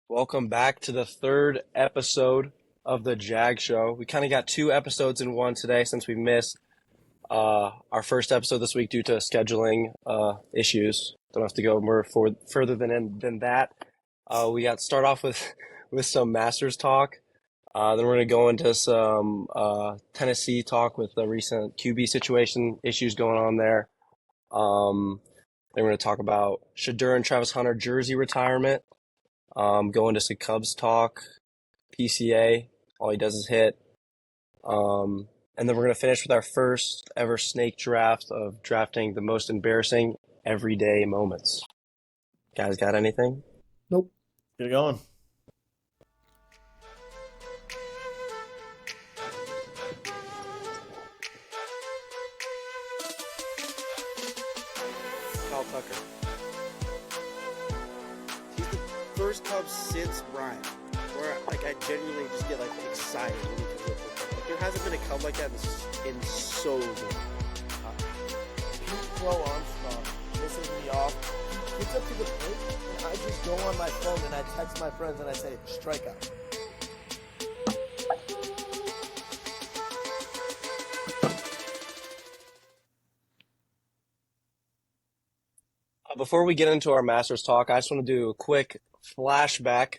Welcome back to the third episode of the JAG Show. We kind of got two episodes in one today since we missed our first episode this week due to scheduling issues. Don't have to go further than that. We got to start off with with some Masters talk. Then we're going to go into some Tennessee talk with the recent QB situation issues going on there. Then we're going to talk about Shedeur and Travis Hunter jersey retirement. Go into some Cubs talk, PCA. All he does is hit. And then we're going to finish with our first ever snake draft of drafting the most embarrassing everyday moments. Guys, got anything? Nope. Get it going. Kyle Tucker. He's the first Cub since Ryan, where I genuinely just get excited when he comes up with it. There hasn't been a Cub like that in so long. Throw Armstrong misses me off. He gets up to the plate, and I just go on my phone and I text my friends and I say, strikeout. Before we get into our Masters talk, I just want to do a quick flashback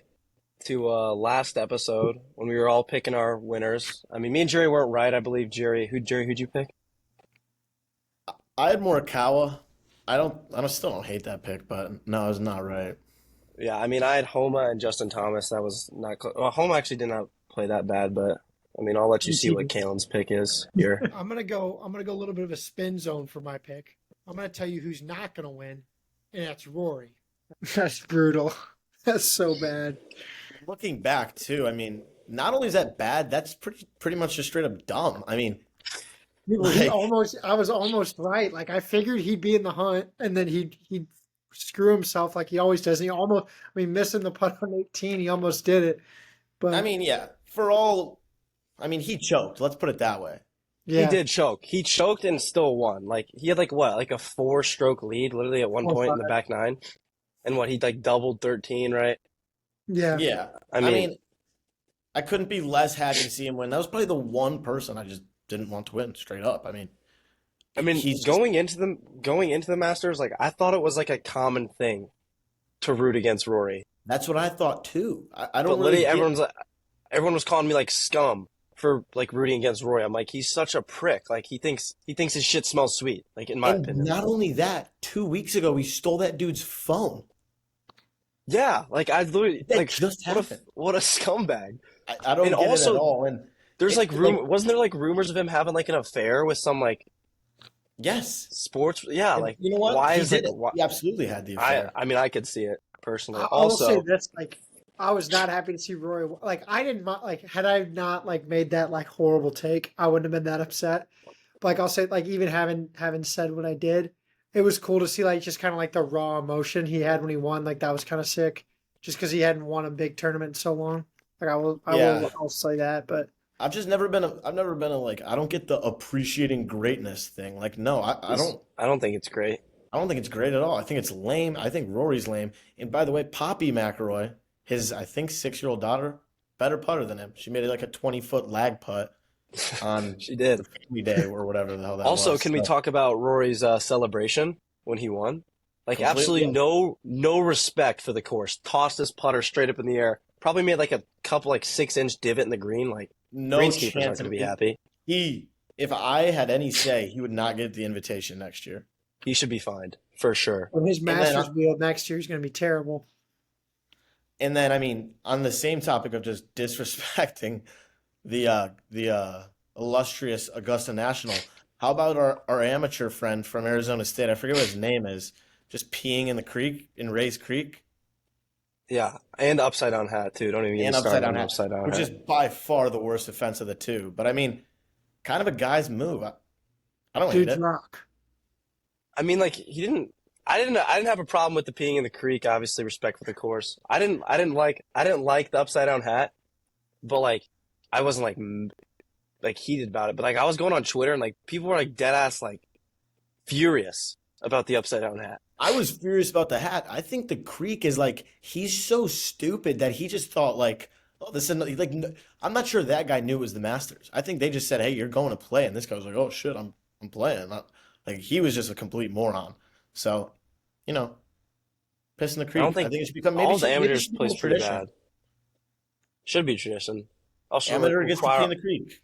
to last episode when we were all picking our winners. I mean, me and Jerry weren't right, I believe. Jerry, who'd you pick? I had Morikawa. I still don't hate that pick, but no, I was not right. Yeah, I mean, I had Homa and Justin Thomas. That was not close. Well, Homa actually did not play that bad, but I mean, I'll let you see what Kalen's pick is here. I'm gonna go a little bit of a spin zone for my pick. I'm gonna tell you who's not gonna win, and that's Rory. That's brutal. That's so bad. Looking back too, I mean, not only is that bad, that's pretty much just straight up dumb. I mean, I was almost right. Like I figured he'd be in the hunt, and then he'd screw himself like he always does. And missing the putt on 18, he almost did it. But I mean, yeah, he choked. Let's put it that way. yeah, He did choke. He choked and still won. Like he had a 4-stroke lead, literally at one point in the back nine, and he doubled 13, right? yeah. Yeah. I mean, I couldn't be less happy to see him win. That was probably the one person I just didn't want to win straight up. I mean, he's going into the Masters, I thought it was a common thing to root against Rory. that's what I thought too. I don't But really literally, get- everyone was calling me scum for rooting against Rory. I'm like, he's such a prick. He thinks his shit smells sweet. In my And opinion. not only that, 2 weeks ago we stole that dude's phone. Yeah, I literally That just what a happened. what a scumbag. I don't And get also, it at all. And There's it- wasn't there rumors of him having an affair with some yes, sports? Yeah, And you know what? why He is did it? it. Why, He absolutely had the affair. I mean, I could see it personally. I will say Also, this: I was not happy to see Rory. I didn't had I not made that horrible take, I wouldn't have been that upset. But I'll say even having said what I did, it was cool to see just kind of the raw emotion he had when he won. That was kind of sick, just because he hadn't won a big tournament in so long. I'll say that, but. I've never been a I don't get the appreciating greatness thing. No, I don't. I don't think it's great. I don't think it's great at all. I think it's lame. I think Rory's lame. And by the way, Poppy McElroy, his I think 6-year-old daughter, better putter than him. She made it a 20-foot lag putt on She did. Family Day or whatever the hell that Also, was. can we talk about Rory's celebration when he won? Completely. Absolutely no respect for the course. Tossed his putter straight up in the air. Probably made a couple 6-inch divot in the green. No Greenskeeper's not chance going to of be happy. If I had any say, he would not get the invitation next year. He should be fined for sure. When his And then Masters wheel next year is going to be terrible. And then, on the same topic of just disrespecting the illustrious Augusta National, how about our amateur friend from Arizona State? I forget what his name is. Just peeing in the creek, in Ray's Creek, Yeah, and upside down hat too. Don't even get and me started upside down on hat, upside down which hat. is by far the worst offense of the two. But kind of a guy's move. I don't hate Dude's it. rock. I mean, he didn't. I didn't have a problem with the peeing in the creek. Obviously, respect for the course. I didn't like the upside down hat, but I wasn't heated about it. But I was going on Twitter and people were dead ass furious about the upside down hat. I was furious about the hat. I think the Creek is like he's so stupid that he just thought like, oh, this is like I'm not sure that guy knew it was the Masters. I think they just said, hey, you're going to play, and this guy was like, oh shit, I'm playing. Like he was just a complete moron. So, you know, pissing the I don't Creek. I think think it should become all the maybe it amateurs should become plays a pretty tradition. bad. Should be tradition. Also, Amateur gets to pee in require. the Creek.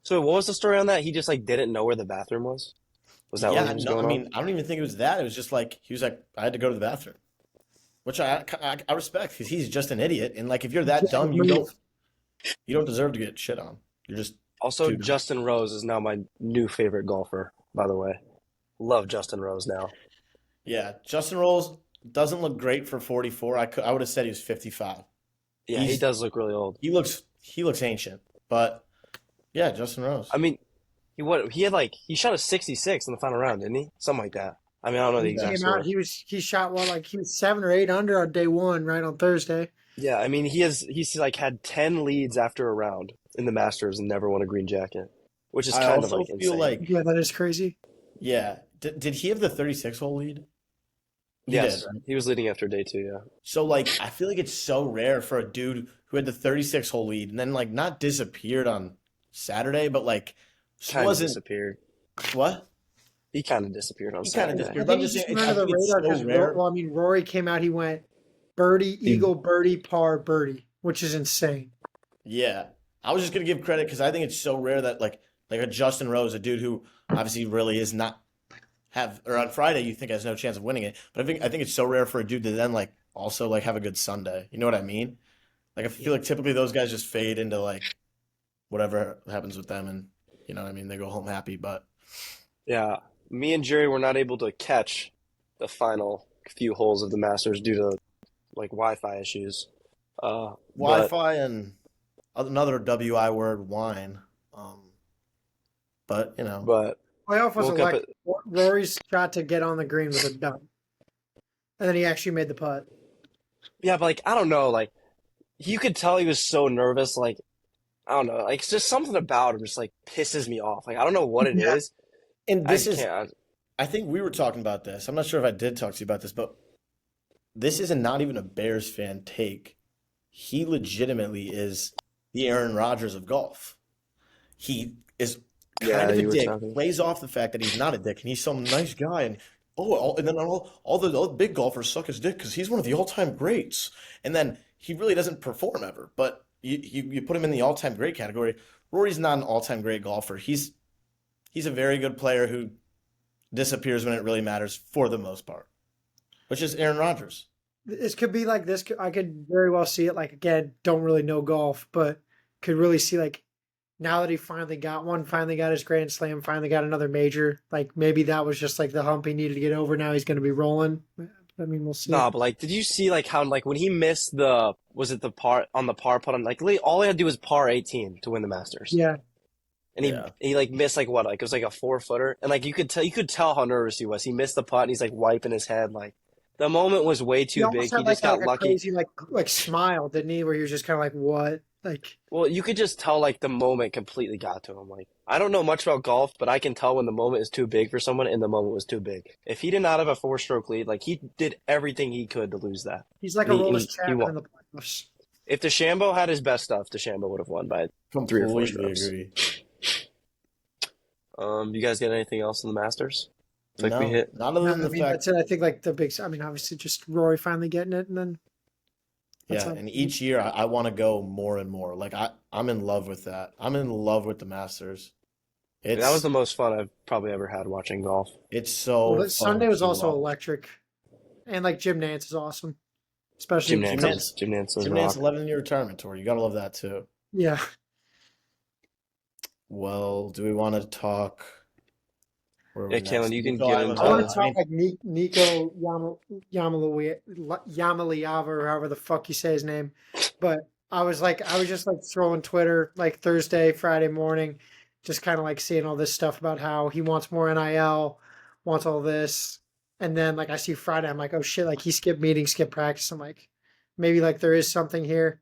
So what was the story on that? He just like didn't know where the bathroom was. Was that what Yeah, was no, I going on? mean, I don't even think it was that. It was just like he was like, I had to go to the bathroom, which I respect because he's just an idiot. And like, if you're that dumb, you don't deserve to get shit on. You're just Also, too dumb. Justin Rose is now my new favorite golfer, by the way. Love Justin Rose now. Yeah, Justin Rolls doesn't look great for 44. I would have said he was 55. Yeah, he He's does look really old. he looks ancient, but yeah, Justin Rose. I mean, he shot a 66 in the final round, didn't he? Something like that. I mean, I don't know the He exact came out. score. He shot well, like he was 7 or 8 under on day one, right on Thursday. Yeah, I mean, he's like had 10 leads after a round in the Masters and never won a green jacket, which is I kind of also like feel insane. like Yeah, that is crazy. yeah. Did he have the 36 hole lead? He Yes, did, right? he was leading after day two. Yeah, So like I feel like it's so rare for a dude who had the 36 hole lead and then like not disappeared on Saturday, but like just kind of wasn't disappeared. what? He kind of disappeared on He kind of Saturday. disappeared. I But I'm think he just just saying, went I under the think it's radar so because, rare. well, I mean, Rory came out. He went birdie, eagle, birdie, par, birdie, which is insane. Yeah, I was just gonna give credit because I think it's so rare that like a Justin Rose, a dude who obviously really is not have or on Friday you think has no chance of winning it, but I think it's so rare for a dude to then like also like have a good Sunday. You know what I mean? Like I feel like typically those guys just fade into like whatever happens with them, and you know what I mean. They go home happy, but Yeah, me and Jerry were not able to catch the final few holes of the Masters due to like Wi-Fi issues. But Wi-Fi and another WI word wine. But you know, but Playoff was woke up at electric. Rory's shot to get on the green was a dunk, and then he actually made the putt. yeah, but like I don't know, like you could tell he was so nervous. Like I don't know, like it's just something about him just like pisses me off. Like I don't know what it Yeah. is. and I this is can't. I think we were talking about this. I'm not sure if I did talk to you about this, but this isn't not even a Bears fan take. He legitimately is the Aaron Rodgers of golf. He is kind Yeah, of a you were dick, talking. plays off the fact that he's not a dick, and he's some nice guy, and and then all the big golfers suck his dick because he's one of the all-time greats, and then he really doesn't perform ever. But you put him in the all-time great category. Rory's not an all-time great golfer. He's a very good player who disappears when it really matters for the most part, which is Aaron Rodgers. This could be like this. I could very well see it. Like again, don't really know golf, but could really see like now that he finally got one, finally got his Grand Slam, finally got another major. Like maybe that was just like the hump he needed to get over. Now he's going to be rolling. I mean, we'll see. Nah, but like, did you see like how like when he missed was it the par on the par putt on like all he had to do was par 18 to win the Masters, Yeah, and Yeah. he like missed like what like it was like a 4-footer, and like you could tell how nervous he was. He missed the putt, and he's like wiping his head. Like the moment was way he too big. almost He had just like got a lucky. crazy like smile, didn't he? Where he was just kind of like, "What?" Like, Well, you could just tell like the moment completely got to him. Like I don't know much about golf, but I can tell when the moment is too big for someone and the moment was too big. If he did not have a 4-stroke lead, like he did everything he could to lose that. he's like a And Rollis he Chapman won. in the playoffs. If DeChambeau had his best stuff, DeChambeau would have won by 3 or 4 Completely strokes. agree. You guys get anything else in the Masters? Like No, we hit. not other No, than I the mean, fact, that's it. I think like the big. I mean, obviously, just Rory finally getting it, and then that's yeah. all. And each year I want to go more and more. Like I'm in love with that. I'm in love with the Masters. That was It's the most fun I've probably ever had watching golf. it's so Well, fun Sunday was to also watch. electric, and like Jim Nance is awesome, especially Jim Jim Nance, Nance. Jim Nance was Jim Nance rock. 11-year retirement tour. You gotta love that too. Yeah, Well, do we want to talk? Where are we Yeah, Kalen, next? you can Nico get Island. into I want it. to talk like Nico Yamaliava, or however the fuck you say his name. But I was just like scrolling Twitter like Thursday, Friday morning, just kind of like seeing all this stuff about how he wants more NIL, wants all this, and then like I see Friday, I'm like, oh shit, like he skipped meetings, skipped practice. I'm like, maybe like there is something here,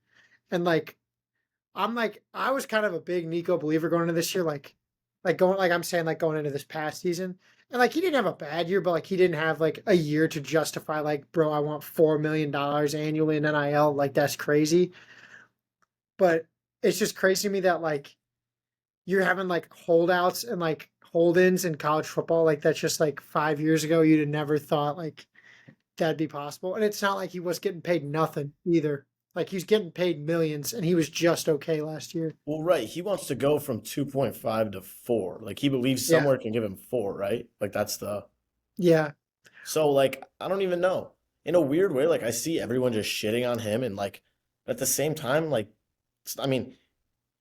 and like I'm like I was kind of a big Nico believer going into this year, like going like I'm saying like going into this past season. And like he didn't have a bad year, but like he didn't have like a year to justify like, bro, I want $4 million annually in NIL. Like that's crazy. But it's just crazy to me that like you're having like holdouts and like hold-ins in college football. Like that's just like 5 years ago, you'd have never thought like that'd be possible. And it's not like he was getting paid nothing either. Like he's getting paid millions, and he was just okay last year. Well, right. He wants to go from 2.5 to 4. Like he believes Yeah, somewhere can give him 4, right? Like that's the yeah. so like I don't even know. In a weird way, like I see everyone just shitting on him and like at the same time, like I mean,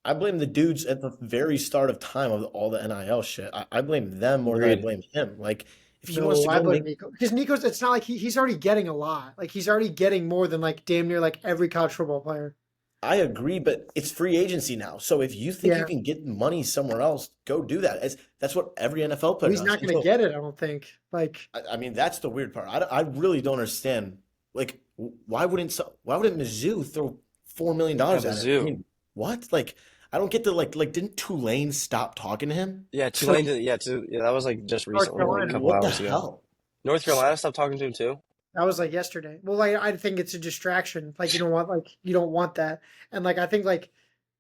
I blame the dudes at the very start of time of all the NIL shit. I blame them more than I Agreed. blame him. Like if he wants No, to I go blame make Nico because Nico's. It's not like he's already getting a lot. Like he's already getting more than like damn near like every college football player. I agree, but it's free agency now. So if you think you Yeah, can get money somewhere else, go do that. That's what every NFL well, player he's does. not going to get it. I don't think. Like, I mean, that's the weird part. I really don't understand. Like, why wouldn't Mizzou throw $4 million Yeah, at it? I Mizzou. mean, what? Like, I don't get the like. Didn't Tulane stop talking to him? Yeah, so Tulane did. Yeah, that was like just North recently, like a Carolina. couple What the hours ago. hell? North Carolina stopped talking to him too. That was like yesterday. Well, like I think it's a distraction. Like you don't want that. And like I think like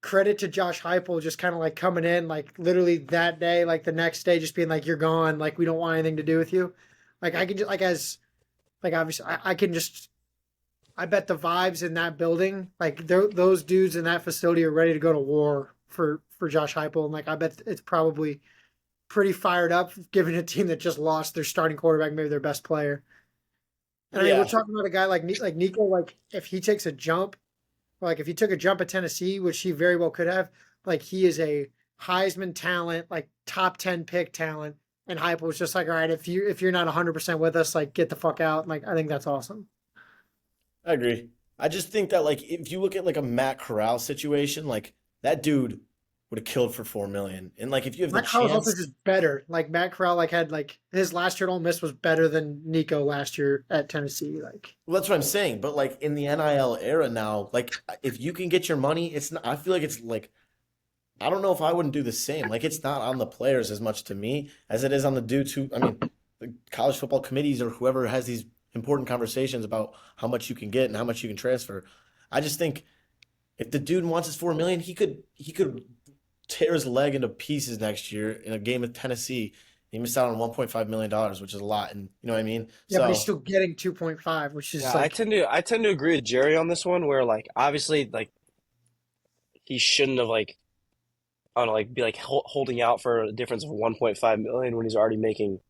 credit to Josh Heupel just kind of like coming in like literally that day, like the next day, just being like you're gone. Like we don't want anything to do with you. Like I can just like as like obviously I can just I bet the vibes in that building like those dudes in that facility are ready to go to war for Josh Heupel. And like I bet it's probably pretty fired up given a team that just lost their starting quarterback, maybe their best player. And I mean, we're Yeah, talking about a guy like Nico. Like, if he takes a jump, like if he took a jump at Tennessee, which he very well could have, like he is a Heisman talent, like top 10 pick talent. And Hype was just like, all right, if you're not 100% with us, like get the fuck out. Like, I think that's awesome. I agree. I just think that like if you look at like a Matt Corral situation, like that dude would have killed for 4 million. And like if you have the Matt Corral's also chance, just better. Like Matt Corral, like had like his last year at Ole Miss was better than Nico last year at Tennessee. Like, well, that's what I'm saying. But like in the NIL era now, like if you can get your money, it's not. I feel like it's like I don't know if I wouldn't do the same. Like it's not on the players as much to me as it is on the dudes who. I mean, the college football committees or whoever has these important conversations about how much you can get and how much you can transfer. I just think if the dude wants his 4 million, he could tear his leg into pieces next year in a game with Tennessee. He missed out on $1.5 million, which is a lot, and you know what I mean. yeah, but he's So still getting 2.5, which is Yeah, I like, tend to I tend to agree with Jerry on this one, where like obviously like he shouldn't have like I don't know like be like holding out for a difference of 1.5 million when he's already making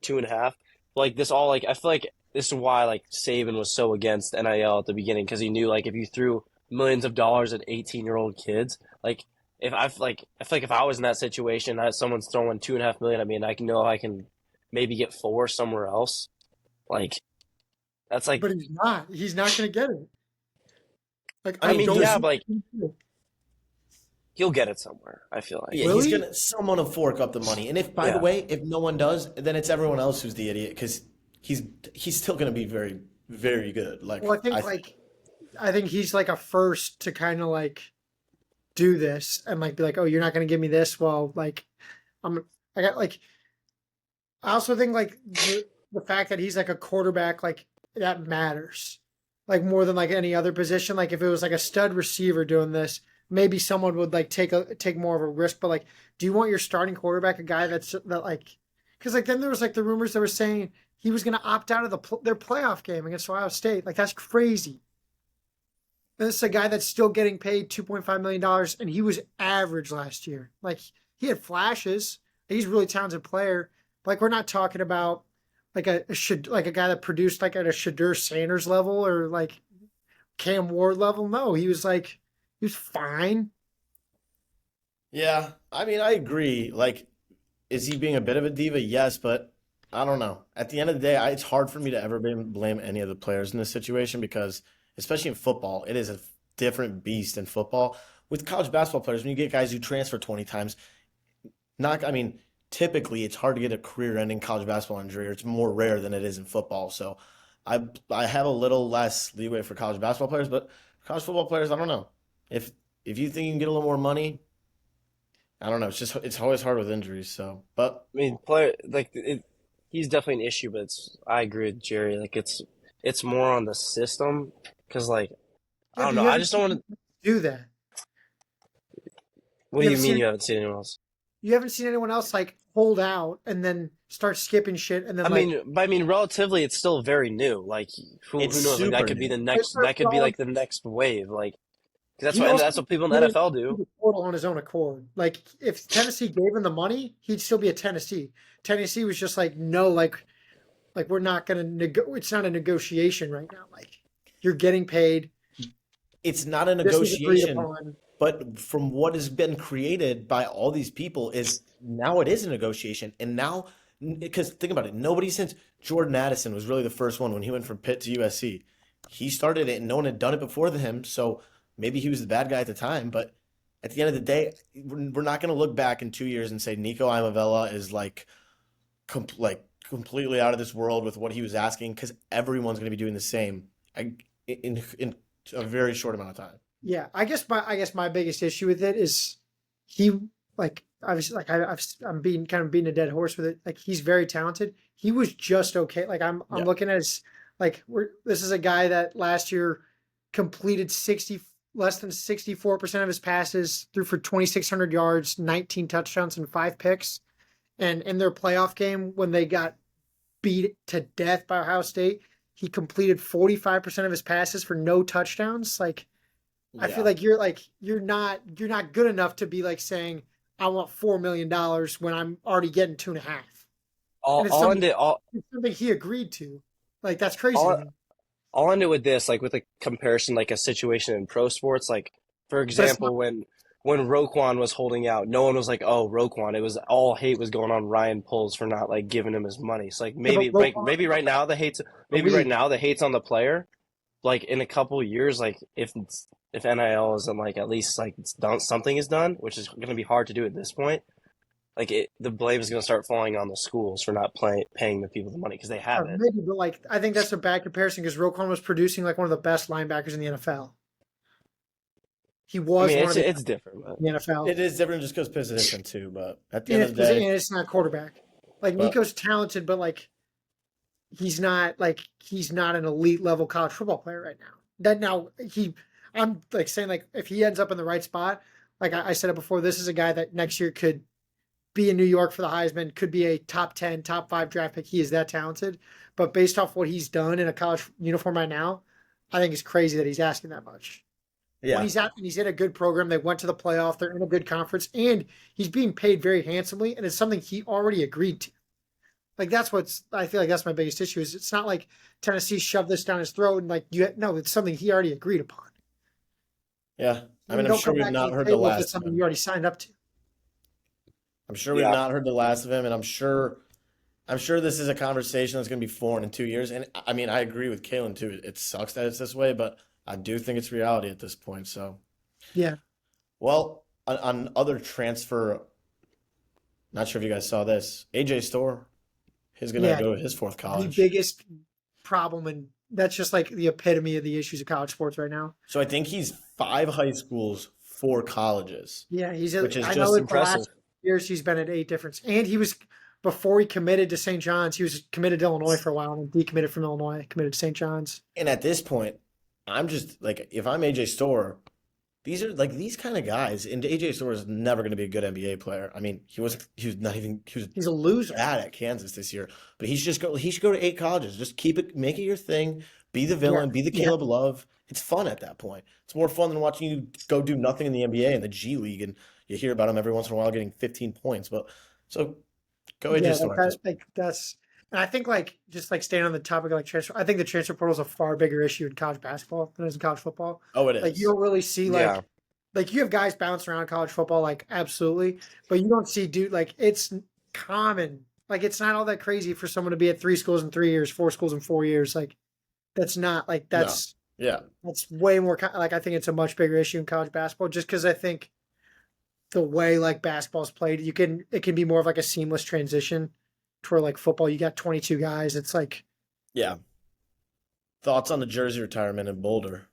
2.5. Like this all like I feel like this is why like Saban was so against NIL at the beginning because he knew like if you threw millions of dollars at 18-year-old kids, like if I feel like if I was in that situation, someone's throwing 2.5 million at me, and I can know I can maybe get 4 somewhere else. Like that's like but he's not. He's not going to get it. Like, I I I mean, mean don't yeah, he's but like think. he'll get it somewhere. I feel like. yeah, Will he's he? gonna someone will fork up the money, and if by the Yeah. way, if no one does, then it's everyone else who's the idiot because he's still gonna be very very good. Well, I think he's like a first to kind of like do this and like be like, oh, you're not going to give me this. Well, like I got like I also think like the fact that he's like a quarterback, like that matters, like more than like any other position. Like if it was like a stud receiver doing this, maybe someone would like take more of a risk. But like, do you want your starting quarterback a guy that like, because like then there was like the rumors that were saying he was going to opt out of their playoff game against Ohio State. Like that's crazy. And this is a guy that's still getting paid $2.5 million, and he was average last year. Like he had flashes. He's a really talented player. But like we're not talking about like like a guy that produced like at a Shadur Sanders level or like Cam Ward level. No, he was fine. yeah. I mean, I agree. Like, is he being a bit of a diva? Yes, but I don't know. At the end of the day, it's hard for me to ever blame any of the players in this situation because, especially in football, it is a different beast in football. With college basketball players, when you get guys who transfer 20 times, not, I mean, typically it's hard to get a career-ending college basketball injury, or it's more rare than it is in football. So I have a little less leeway for college basketball players, but college football players, I don't know. If if you think you can get a little more money, I don't know. It's always hard with injuries. So, but I mean, play like he's definitely an issue, but I agree with Jerry. Like it's more on the system because like I Yeah, don't but know. you I haven't just don't want seen to. him do that. What You do you haven't mean seen you haven't seen anyone else? you haven't seen anyone else like hold out and then start skipping shit and then like I mean, relatively, it's still very new. Like, It's who knows? Like, super new. that could be like the next wave. Like, 'cause he also that's what people in the did NFL do. the portal on his own accord. Like if Tennessee gave him the money, he'd still be at Tennessee. Tennessee was just like, no, like we're not gonna it's not a negotiation right now. Like you're getting paid. It's not a This is agreed negotiation, upon. but from what has been created by all these people is now it is a negotiation. And now, because think about it, nobody since Jordan Addison was really the first one when he went from Pitt to USC. He started it and no one had done it before him. So maybe he was the bad guy at the time. But at the end of the day, we're not going to look back in 2 years and say Nico Imavella is like, completely out of this world with what he was asking because everyone's going to be doing the same in a very short amount of time. Yeah, I guess my biggest issue with it is he like obviously like I'm being kind of beating a dead horse with it. Like he's very talented. He was just okay. Like I'm Yeah. looking at his this is a guy that last year completed less than 64% of his passes, threw for 2,600 yards, 19 touchdowns, and 5 picks. And in their playoff game when they got beat to death by Ohio State, he completed 45% of his passes for no touchdowns. Like I feel like you're not good enough to be like saying I want $4 million when I'm already getting 2.5. And it's something he agreed to. Like that's crazy to me. I'll end it with this, like with a comparison, like a situation in pro sports. Like for example, when Roquan was holding out, no one was like, "Oh, Roquan." It was all hate was going on Ryan Poles for not like giving him his money. So like maybe right now the hate's on the player. Like in a couple years, like if NIL isn't like at least like it's done, something is done, which is going to be hard to do at this point. Like the blame is going to start falling on the schools for not paying the people the money because they have it. Maybe, but like I think that's a bad comparison because Roquan was producing like one of the best linebackers in the NFL. He was it's different. But... in the NFL. It is different just because position too, but at the and end of the day, and it's not quarterback. Like Nico's talented, but like he's not an elite level college football player right now. I'm like saying like if he ends up in the right spot, like I said it before, this is a guy that next year could be in New York for the Heisman, could be a top 10, top 5 draft pick. He is that talented. But based off what he's done in a college uniform right now, I think it's crazy that he's asking that much. yeah, When he's in a good program, they went to the playoff, they're in a good conference, and he's being paid very handsomely, and it's something he already agreed to. Like I feel like that's my biggest issue is it's not like Tennessee shoved this down his throat and like it's something he already agreed upon. yeah. I mean, I'm sure we've not heard the last. It's something you already signed up to. I'm sure we've not heard the last of him, and I'm sure this is a conversation that's going to be foreign in 2 years. And I mean, I agree with Kalen too. It sucks that it's this way, but I do think it's reality at this point. So, yeah. Well, on other transfer, not sure if you guys saw this. AJ Storr, he's going to go to his 4th college. The biggest problem, and that's just like the epitome of the issues of college sports right now. So I think he's 5 high schools, 4 colleges. Yeah, which is I just know impressive. The last years he's been at 8 different, and he was before he committed to St. John's. He was committed to Illinois for a while, and decommitted from Illinois, committed to St. John's. And at this point, I'm just like, if I'm AJ Storr, these are like these kind of guys, and AJ Storr is never going to be a good NBA player. I mean, he's a loser. Bad at Kansas this year, but he should go to 8 colleges. Just make it your thing. Be the villain. Be the Caleb Love. It's fun at that point. It's more fun than watching you go do nothing in the NBA and the G League, and you hear about him every once in a while getting 15 points. But so go AJ Storr. And I think just staying on the topic of like transfer, I think the transfer portal is a far bigger issue in college basketball than it is in college football. Oh, it is. Like you don't really see like you have guys bouncing around college football, like absolutely, but you don't see it's common. Like it's not all that crazy for someone to be at 3 schools in 3 years, 4 schools in 4 years. Like that's not like that's that's way more like I think it's a much bigger issue in college basketball just because I think the way like basketball is played, it can be more of like a seamless transition to where like football, you got 22 guys. It's like Thoughts on the jersey retirement in Boulder?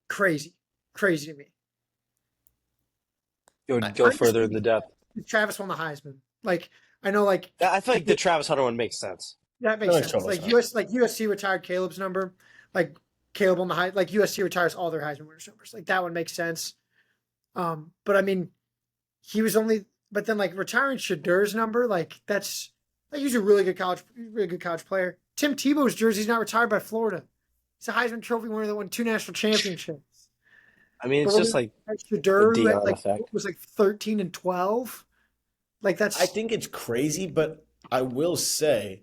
Crazy to me. Go further in the depth. Travis won the Heisman. Like I know, like I feel like the Travis Hunter one makes sense. That That makes makes sense. total Like sense. USC retired Caleb's number, like Caleb on the high, like USC retires all their Heisman winners numbers. Like that would make sense. But I mean, he was only, but then like retiring Shadur's number, like that's like he's a really good college player. Tim Tebow's jersey's not retired by Florida. He's a Heisman Trophy winner that won 2 national championships. I mean, But it's when just like the Shadur, who had Dion like effect. was like 13-12, like I that's think it's crazy, but I will say,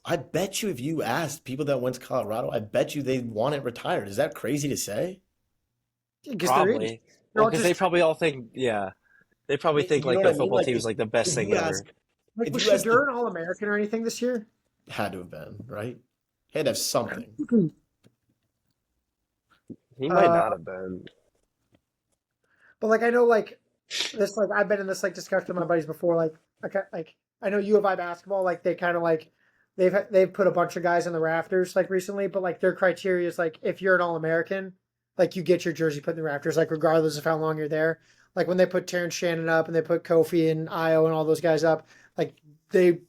I bet you if you asked people that went to Colorado, I bet you they want it retired. Is that crazy to say? because they're idiots. Probably. They're Well, all because they just probably all think, they probably think You know like what their I mean? football Like team is like the best if thing you ever. ask, like if was you ask Shadur an All American or anything this year? had to have been, right? Had to have something. He might Uh, not have been. but like I know like this like I've been in this like discussion with my buddies before. Like I know U of I basketball like they kind of like they've put a bunch of guys in the rafters like recently, but like their criteria is like if you're an All American, like you get your jersey put in the rafters, like regardless of how long you're there. Like when they put Terrence Shannon up and they put Kofi and Io and all those guys up, like they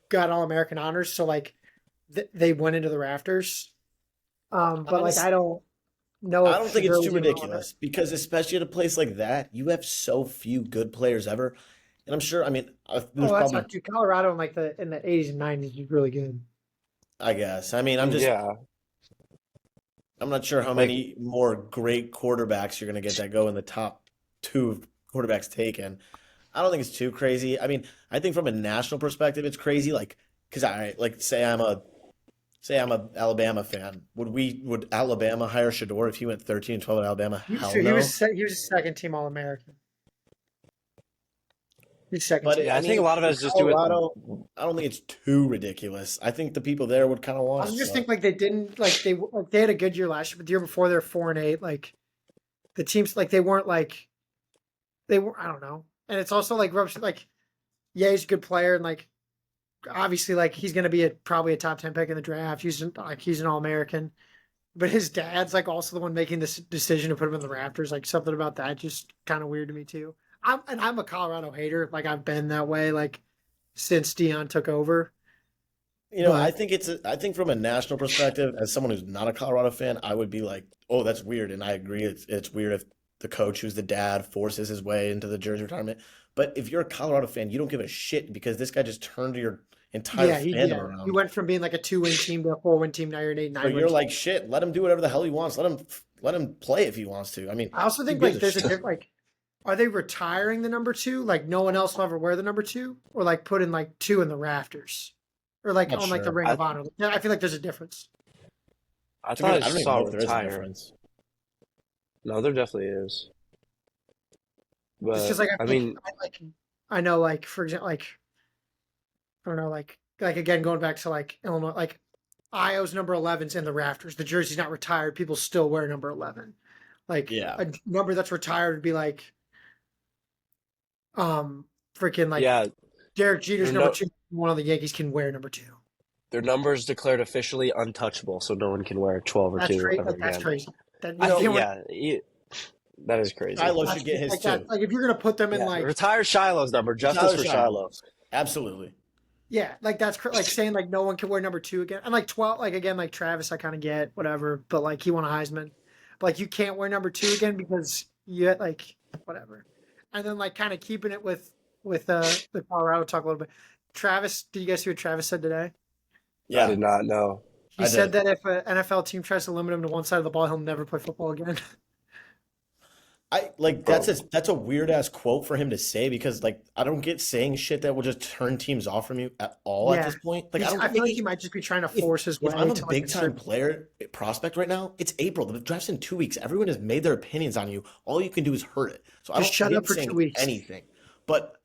got All American honors, so like they went into the rafters. But like Honest, I don't know I if don't think it's Shadur too was even All American. ridiculous because especially at a place like that, you have so few good players ever. And I'm sure, I mean, Oh, there's that's probably, not true. Colorado in like the 80s and 90s was really good. I guess. I mean, Yeah. I'm not sure how Like, many more great quarterbacks you're going to get that go in the top two quarterbacks taken. I don't think it's too crazy. I mean, I think from a national perspective, it's crazy. Like, because I like say I'm a Alabama fan. Would Alabama hire Shador if he went 13-12 at Alabama? Hell He no. he was a second team All American. He's second But team. yeah, I I think a mean, lot of it for has just to do with Colorado, I don't think it's too ridiculous. I think the people there would kind of I want it. just So think like they didn't like they had a good year last year, but the year before they're 4-8. Like the teams like they weren't like they were I don't know. And it's also like rubs like yeah he's a good player and like obviously like he's gonna be probably a top 10 pick in the draft. He's an All American. But his dad's like also the one making this decision to put him in the Raptors. Like something about that just kind of weird to me too. I'm a Colorado hater. Like I've been that way like since Dion took over. I But think I think from a national perspective, as someone who's not a Colorado fan, I would be like, oh, that's weird, and I agree. It's weird if the coach who's the dad forces his way into the jersey retirement. But if you're a Colorado fan, you don't give a shit because this guy just turned your entire fandom he around. went from being like a 2-win team to a 4-win team. Now you're an 8 So 9 win you're team. like, shit, let him do whatever the hell he wants. Let him play if he wants to. I mean, I also who think gives like a there's a shit? different like are they retiring the number 2? Like no one else will ever wear the number 2, or like putting like 2 in the rafters, or like Not on like the sure. Ring of Honor. I feel like there's a difference. I To be thought I honest, I don't even saw know it if there is a retire. difference. No, there definitely is. Just because But like I mean, I know like for example like I don't know like again going back to like Illinois like Io's number 11's in the rafters. The jersey's not retired. People still wear number 11. Like Yeah. a number that's retired would be like freaking like yeah, Derek Jeter's their number no 2. One of the Yankees can wear number 2. their numbers declared officially untouchable, so no one can wear 12 or That's 2 crazy. ever Like that's again. crazy. That You know, That is crazy. Shiloh should get his like that. too. Like if you're gonna put them in Yeah, like retire Shiloh's number. Justice Tyler for Shiloh. Shiloh. Absolutely. yeah, like that's like saying like no one can wear number 2 again. And like 12, like again, like Travis, I kind of get whatever, but like he won a Heisman, but like you can't wear number 2 again because you like whatever. And then like kind of keeping it with the Colorado talk a little bit. Travis, did you guys see what Travis said today? I Yeah, did not know. He I said did. that if an NFL team tries to limit him to one side of the ball, he'll never play football again. I like that's a weird ass quote for him to say because like I don't get saying shit that will just turn teams off from you at all at Yeah. this point. Like I don't I feel like think he might just be trying to if, force his way if I'm to a like big a time certain. player prospect right now, it's April. The draft's in 2 weeks. Everyone has made their opinions on you. All you can do is hurt it. So I Just don't shut hate up for saying 2 weeks. anything. But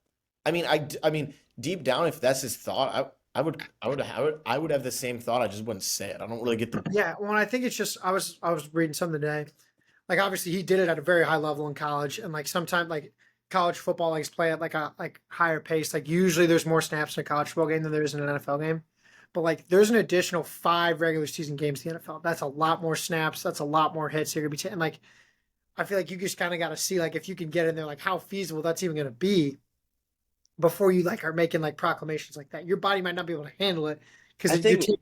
I mean deep down if that's his thought, I would have the same thought. I just wouldn't say it. I don't really get the Yeah, well, I think it's just I was reading something today. Like obviously he did it at a very high level in college, and like sometimes like college football likes play at like a like higher pace. Like usually there's more snaps in a college football game than there is in an NFL game. But like there's an additional 5 regular season games in the NFL. That's a lot more snaps. That's a lot more hits you're gonna be taking. Like I feel like you just kind of got to see like if you can get in there, like how feasible that's even gonna be. before you like are making like proclamations like that. Your body might not be able to handle it I because you're think taking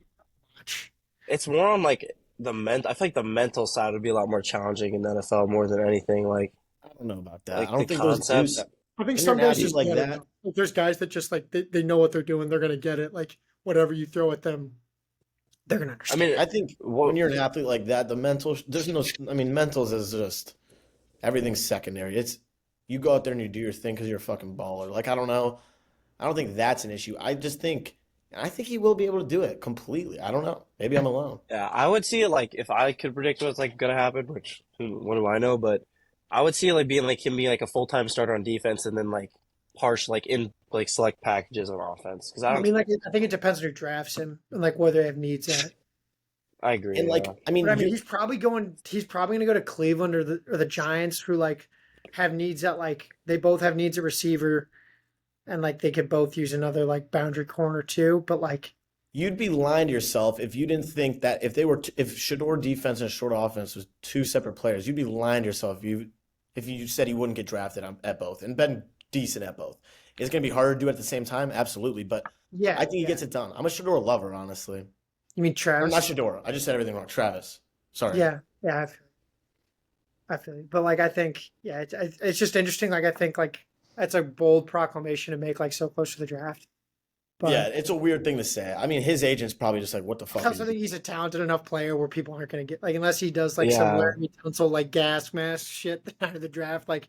much. it's more on like I feel like the mental side would be a lot more challenging in the NFL more than anything. I don't know about that. I Like the don't think those concepts. dudes, I think when you're some an guys athlete just like get it. that, Like, there's guys that just like they know what they're doing. They're gonna get it. Like whatever you throw at them, they're gonna I understand. mean, I think when what you're an athlete like that, the mental, there's no, I mean, mentals is just everything's secondary. It's you go out there and you do your thing because you're a fucking baller. Like I don't know, I don't think that's an issue. I think he will be able to do it completely. I don't know. Maybe I'm alone. Yeah, I would see it like if I could predict what's like gonna happen, which what do I know? But I would see it like being like him being like a full-time starter on defense and then like partial like in like select packages on offense. Because I I don't, mean, like I think it depends on who drafts him and like where they have needs at. I agree. And like, Yeah. I mean, But I mean, you, he's probably going. He's probably going to go to Cleveland or the Giants, who like have needs at like they both have needs at receiver, and like they could both use another like boundary corner too. But like, you'd be lying to yourself if you didn't think that if Shador defense and Shador offense was two separate players, you'd be lying to yourself if you said he wouldn't get drafted at both and been decent at both. It's going to be harder to do it at the same time, absolutely, but yeah, I think he yeah. gets it done. I'm a Shador lover, honestly. You mean Or Travis? not Shador. I just said everything wrong. Travis. Sorry. Yeah, yeah. I feel you. But like, I think yeah, it's just interesting. Like, I think like that's a bold proclamation to make like so close to the draft. But Yeah, it's a weird thing to say. I mean, his agent's probably just like, what the I fuck? also think he's a talented enough player where people aren't going to get like unless he does like some Yeah. Larry Tunsil like gas mask shit out of the draft. Like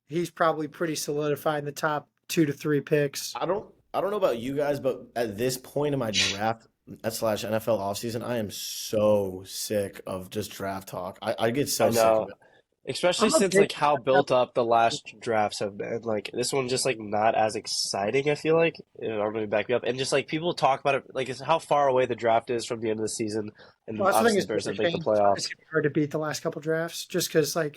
he's probably pretty solidified in the top 2 to 3 picks. I don't know about you guys, but at this point in my draft slash NFL offseason, I am so sick of just draft talk. I get so I sick of know. it. Especially I'm a since big like how built up the last drafts have been. Like this one just like not as exciting, I feel like. I'm gonna back me up. And just like people talk about it like it's how far away the draft is from the end of the season and Well, that's the thing obviously is the Bears it's didn't make the it's playoffs. gonna be hard to beat the last couple drafts just because like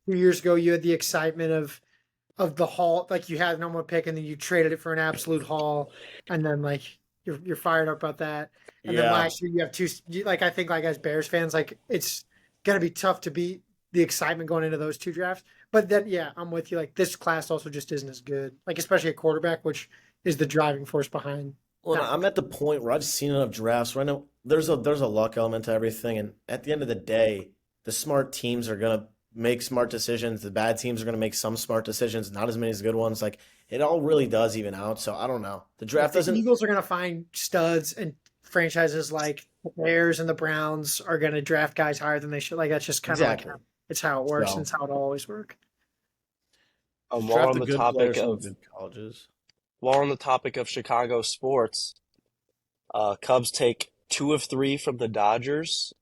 2 years ago you had the excitement of the haul, like you had no more pick and then you traded it for an absolute haul, and then like you're fired up about that. And then Yeah. last year you have like I think like as Bears fans like it's gonna be tough to beat the excitement going into those 2 drafts. But then yeah, I'm with you. Like this class also just isn't as good. Like especially at quarterback, which is the driving force behind. Well, that. I'm at the point where I've seen enough drafts where I know there's a luck element to everything, and at the end of the day, the smart teams are gonna make smart decisions. The bad teams are gonna make some smart decisions, not as many as good ones. Like it all really does even out. So I don't know. The draft The doesn't. Eagles are gonna find studs, and franchises like the Bears and the Browns are gonna draft guys higher than they should. Like that's just kind of Exactly. like it's how it works, So and it's how it always work. While Draft on the the good topic players from of good colleges. Chicago sports, Cubs take 2 of 3 from the Dodgers.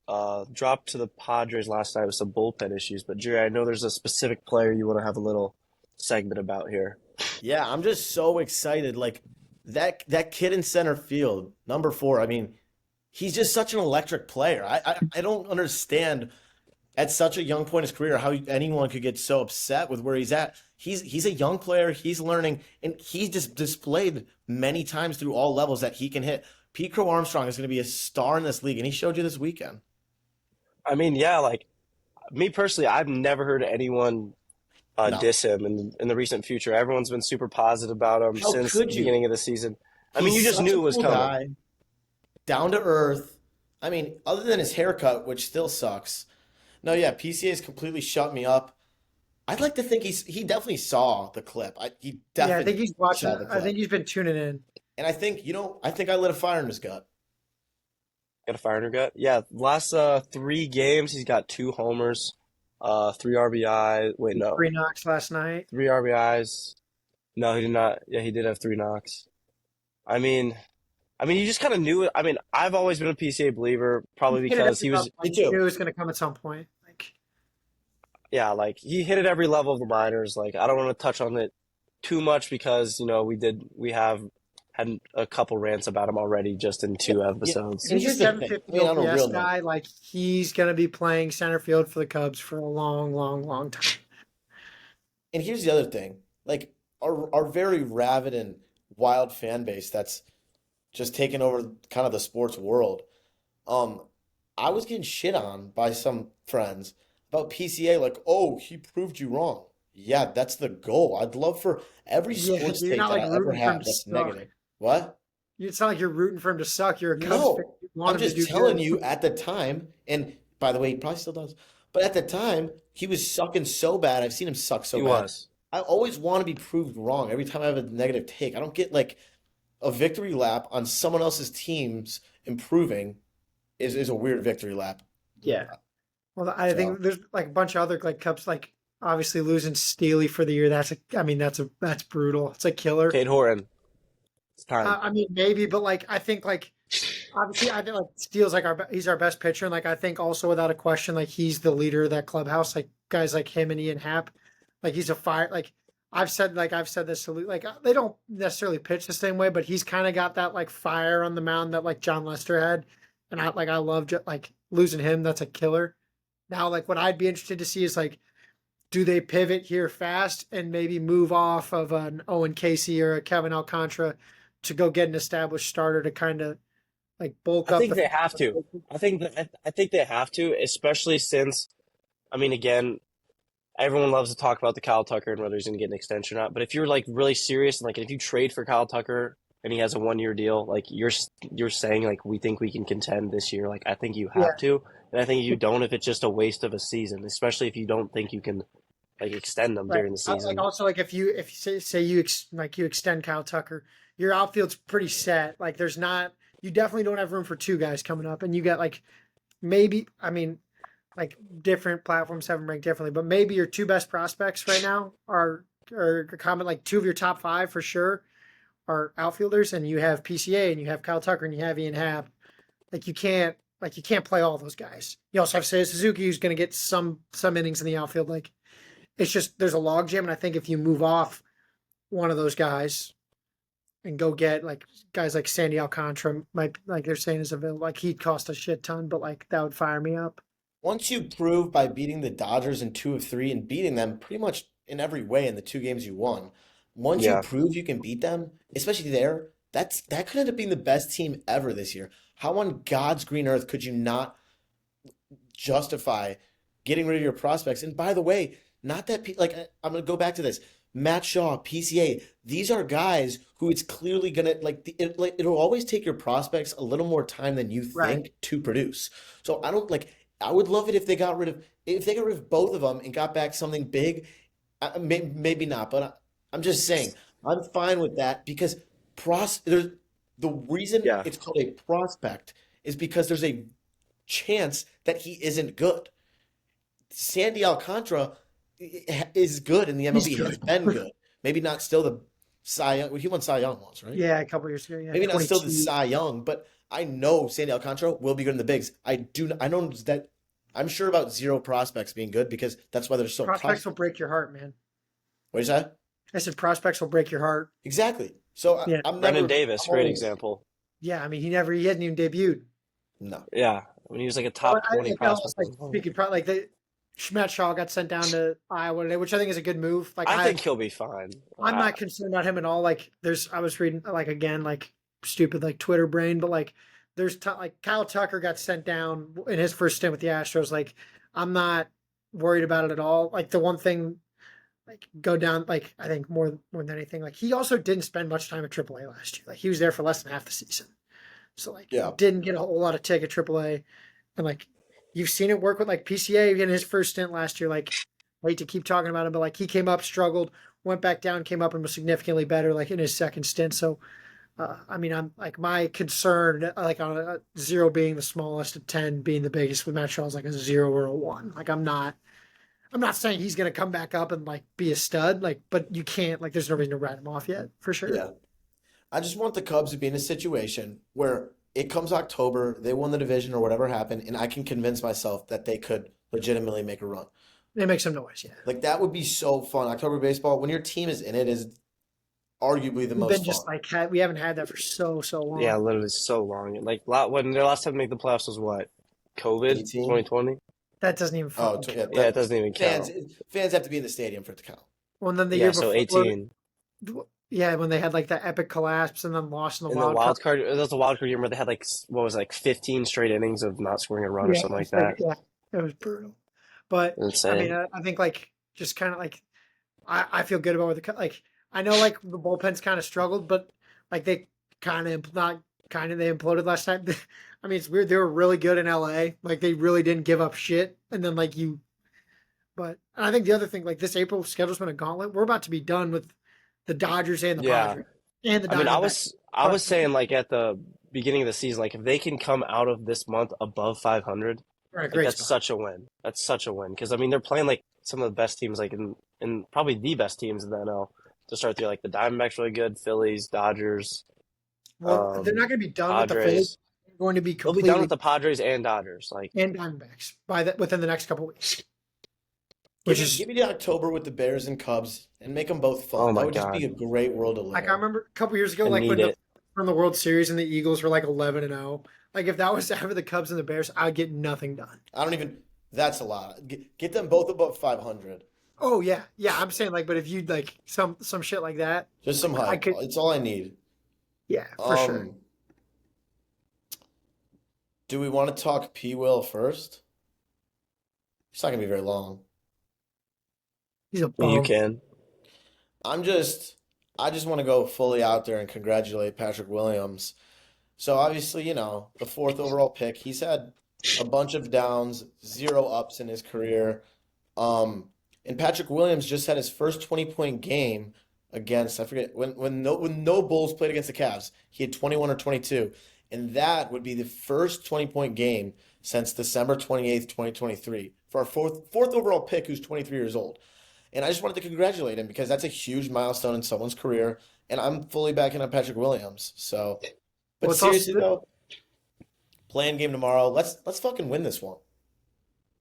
Dropped to the Padres last night with some bullpen issues. But Jerry, I know there's a specific player you want to have a little segment about here. Yeah, I'm just so excited. Like that kid in center field, number 4. I mean, he's just such an electric player. I don't understand at such a young point in his career how anyone could get so upset with where he's at. He's a young player. He's learning, and he's just displayed many times through all levels that he can hit. Pete Crow Armstrong is going to be a star in this league, and he showed you this weekend. I mean, yeah, like me personally, I've never heard anyone No. diss him in the recent future. Everyone's been super positive about him How since could the you? beginning of the season. I mean, He's you just such knew a it was cool coming. guy, down to earth. I mean, other than his haircut, which still sucks. No, yeah, PCA has completely shut me up. I'd like to think he definitely saw the clip. He Yeah, I definitely think he's watching. saw the I clip. think he's been tuning in. And I think I lit a fire in his gut. Got a fire in her gut. Yeah, last 3 games, he's got 2 homers, 3 RBI. Wait, no, 3 knocks last night. 3 RBIs. No, he did not. Yeah, he did have 3 knocks. I mean, you just kind of knew it. I mean, I've always been a PCA believer, probably He hit it because every he was, level. Me He too. knew it was going to come at some point. Like yeah, like he hit at every level of the minors. Like I don't want to touch on it too much because we have had a couple rants about him already just in 2 episodes. And he's here's a the thing. 750 I mean, on a OPS real note. guy. Like he's going to be playing center field for the Cubs for a long, long, long time. And here's the other thing. Like our very rabid and wild fan base that's just taken over kind of the sports world. I was getting shit on by some friends about PCA, like, oh, he proved you wrong. Yeah, that's the goal. I'd love for every Yeah, sports you're take not that like I ever rooting for him have to that's suck. negative. What? It's not like you're rooting for him to suck. You're a Cubs fan. No, You want I'm him to just do telling good. you at the time, and by the way, he probably still does. But at the time, he was sucking so bad. I've seen him suck so He bad. was. I always want to be proved wrong every time I have a negative take. I don't get like a victory lap on someone else's team's improving is a weird victory lap. Yeah. Well, I So think there's like a bunch of other like Cubs, like obviously losing Steely for the year. That's brutal. It's a killer. Cade Horton. It's time. I mean, maybe, but like I think like obviously I think like Steele's like he's our best pitcher, and like I think also without a question like he's the leader of that clubhouse. Like guys like him and Ian Happ, like he's a fire. I've said this to like they don't necessarily pitch the same way, but he's kind of got that like fire on the mound that like John Lester had, and I love like losing him. That's a killer. Now, like what I'd be interested to see is like, do they pivot here fast and maybe move off of an Owen Casey or a Kevin Alcantara to go get an established starter to kind of like bulk I up think the they have to. I think they have to, especially since, I mean, again, everyone loves to talk about the Kyle Tucker and whether he's going to get an extension or not. But if you're like really serious and like if you trade for Kyle Tucker and he has a 1 year deal, like you're saying like we think we can contend this year. Like I think you Yeah, have to, and I think if you don't, if it's just a waste of a season, especially if you don't think you can like extend them right. during the Like season. also like if you say you extend Kyle Tucker, your outfield's pretty set. Like there's not you definitely don't have room for two guys coming up, and you got like maybe I mean like different platforms have them ranked differently, but maybe your two best prospects right now are common like two of your top five for sure are outfielders, and you have PCA and you have Kyle Tucker and you have Ian Happ. Like you can't play all those guys. You also have Seiya Suzuki who's going to get some innings in the outfield. Like it's just there's a logjam, and I think if you move off one of those guys and go get like guys like Sandy Alcantara, might like they're saying is available, like he'd cost a shit ton, but like that would fire me up. once you prove by beating the Dodgers in 2 of 3 and beating them pretty much in every way in the 2 games you won, once you Yeah, prove you can beat them, especially there, that could end up being the best team ever this year. How on God's green earth could you not justify getting rid of your prospects? And by the way, not that like I'm gonna go back to this. Matt Shaw, PCA, these are guys who it's clearly gonna like it'll always take your prospects a little more time than you Right. think to produce. So I don't like I would love it if they got rid of both of them and got back something big. Maybe not, but I'm just saying I'm fine with that because there's the reason yeah. it's called a prospect is because there's a chance that he isn't good. Sandy Alcantara is good in the He's MLB. Has good. been good. Maybe not still the Cy Young. Well, he won Cy Young once, right? Yeah, a couple years ago. Yeah, Maybe not still the 22. Cy Young, but I know Sandy Alcantara will be good in the bigs. I know that I'm sure about zero prospects being good because that's why they're so Prospects tough. will break your heart, man. What is that? I said prospects will break your heart. Exactly. So Yeah. I'm Brendan never Davis, great opposed. example. Yeah, I mean he hadn't even debuted. No. Yeah, when he was like a Well, top 20 like that was prospect. like speaking pro like the Matt Shaw got sent down to Iowa today, which I think is a good move. Like I think he'll be fine. I'm not concerned about him at all. Like I was reading like again like stupid like Twitter brain, but like like Kyle Tucker got sent down in his first stint with the Astros. Like I'm not worried about it at all. Like the one thing like go down like I think more than anything like he also didn't spend much time at AAA last year. Like he was there for less than half the season, so like Yeah. didn't get a whole lot of take at AAA, and like you've seen it work with like PCA in his first stint last year. Like I hate to keep talking about him, but like he came up, struggled, went back down, came up and was significantly better like in his second stint. So I mean I'm like my concern like on a 0 being the smallest, a 10 being the biggest with Matt Shaw is like a 0 or a 1. Like I'm not saying he's going to come back up and like be a stud, like, but you can't like. There's no reason to write him off yet, for sure. Yeah. I just want the Cubs to be in a situation where it comes October, they won the division or whatever happened, and I can convince myself that they could legitimately make a run. They make some noise, yeah. Like that would be so fun. October baseball, when your team is in it, is arguably the We've most been fun. just like we haven't had that for so long. Yeah, literally so long. Like when their last time to make the playoffs was what? COVID 18? 2020? That doesn't even Oh, fucking yeah, count. Yeah, it doesn't even count. fans have to be in the stadium for it to count. Well, and then the Yeah, year so before, 18. yeah, when they had like that epic collapse and then lost in the In the wild wild card. card, that was the wild card year where they had like what was it, like 15 straight innings of not scoring a run or Yeah, something like it's like, that. yeah, it was brutal. But I mean, Insane. I think like just kind of like I feel good about what like I know like the bullpen's kind of struggled, but like they kind of not kind of they imploded last time. I mean, it's weird. They were really good in LA. Like they really didn't give up shit, and then like you. But and I think the other thing, like this April schedule's been a gauntlet. We're about to be done with the Dodgers and the Yeah. Padres and the I mean, Diamondbacks. I was saying like at the beginning of the season, like if they can come out of this month above 500, We're in a like great that's spot. such a win. That's such a win because I mean they're playing like some of the best teams, like in probably the best teams in the NL to start the year. Like the Diamondbacks really good, Phillies, Dodgers, Well, they're not going to be done with the Phillies. Padres. They're going to be They'll be done completely with the Padres and Dodgers. Like and Diamondbacks by within the next couple weeks. Give Which me, is give me the October with the Bears and Cubs and make them both fun. Oh That my would just be a God. great world to live like in. I remember a couple years ago, I like need when the it. from the World Series and the Eagles were like 11-0. Like if that was to have the Cubs and the Bears, I'd get nothing done. I don't even. That's a lot. Get them both above 500. Oh yeah, yeah. I'm saying like, but if you like some shit like that, Just some I hype. could. It's all I need. Yeah, for sure. Do we want to talk P. Will first? It's not gonna be very long. He's a You bum. can. I just want to go fully out there and congratulate Patrick Williams. So obviously, the fourth overall pick, he's had a bunch of downs, zero ups in his career. And Patrick Williams just had his first 20-point game against, I forget, when no Bulls played against the Cavs. He had 21 or 22. And that would be the first 20-point game since December 28th, 2023 for our fourth overall pick who's 23 years old. And I just wanted to congratulate him because that's a huge milestone in someone's career. And I'm fully backing up Patrick Williams. So, but Well, it's seriously also though, playing game tomorrow. Let's fucking win this one.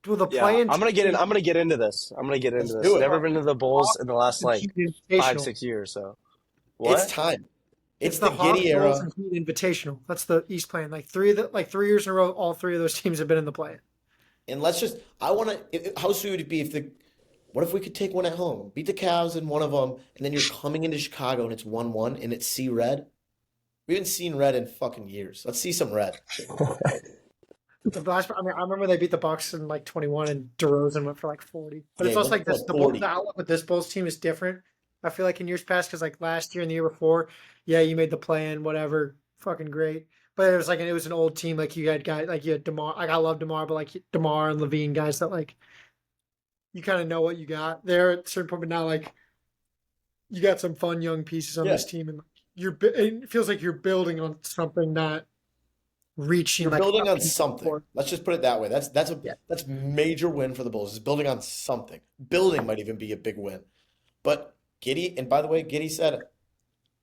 well the Yeah, play-in. I'm gonna get in. I'm gonna get into this. I'm gonna get into Let's this. do it. Never been to the Bulls in the last like Invitational. 5-6 years. So It's what? time. It's It's the the Hawks, Giddy Bulls, era. and Heat Invitational. That's the East playing. Like 3 years in a row, all 3 of those teams have been in the play. And how sweet would it be what if we could take one at home, beat the Cavs in one of them, and then you're coming into Chicago and it's 1-1 and it's see red? We haven't seen red in fucking years. Let's see some red. The last, I mean, I remember they beat the Bucks in like 21, and DeRozan went for like 40. But it's Yeah, also like this. like The 40. outlook with this Bulls team is different. I feel like in years past, because like last year and the year before, yeah, you made the play-in, whatever, fucking great. But it was an old team. Like you had guys like you had Demar. Like I love Demar, but like Demar and Levine, guys that like you kind of know what you got there at a certain point. But now like you got some fun young pieces on Yeah. this team, and it feels like you're building on something, not reaching. You're like building up on something. before. Let's just put it that way. That's Yeah. major win for the Bulls. Is building on something. Building might even be a big win. But Giddy, and by the way, Giddy said,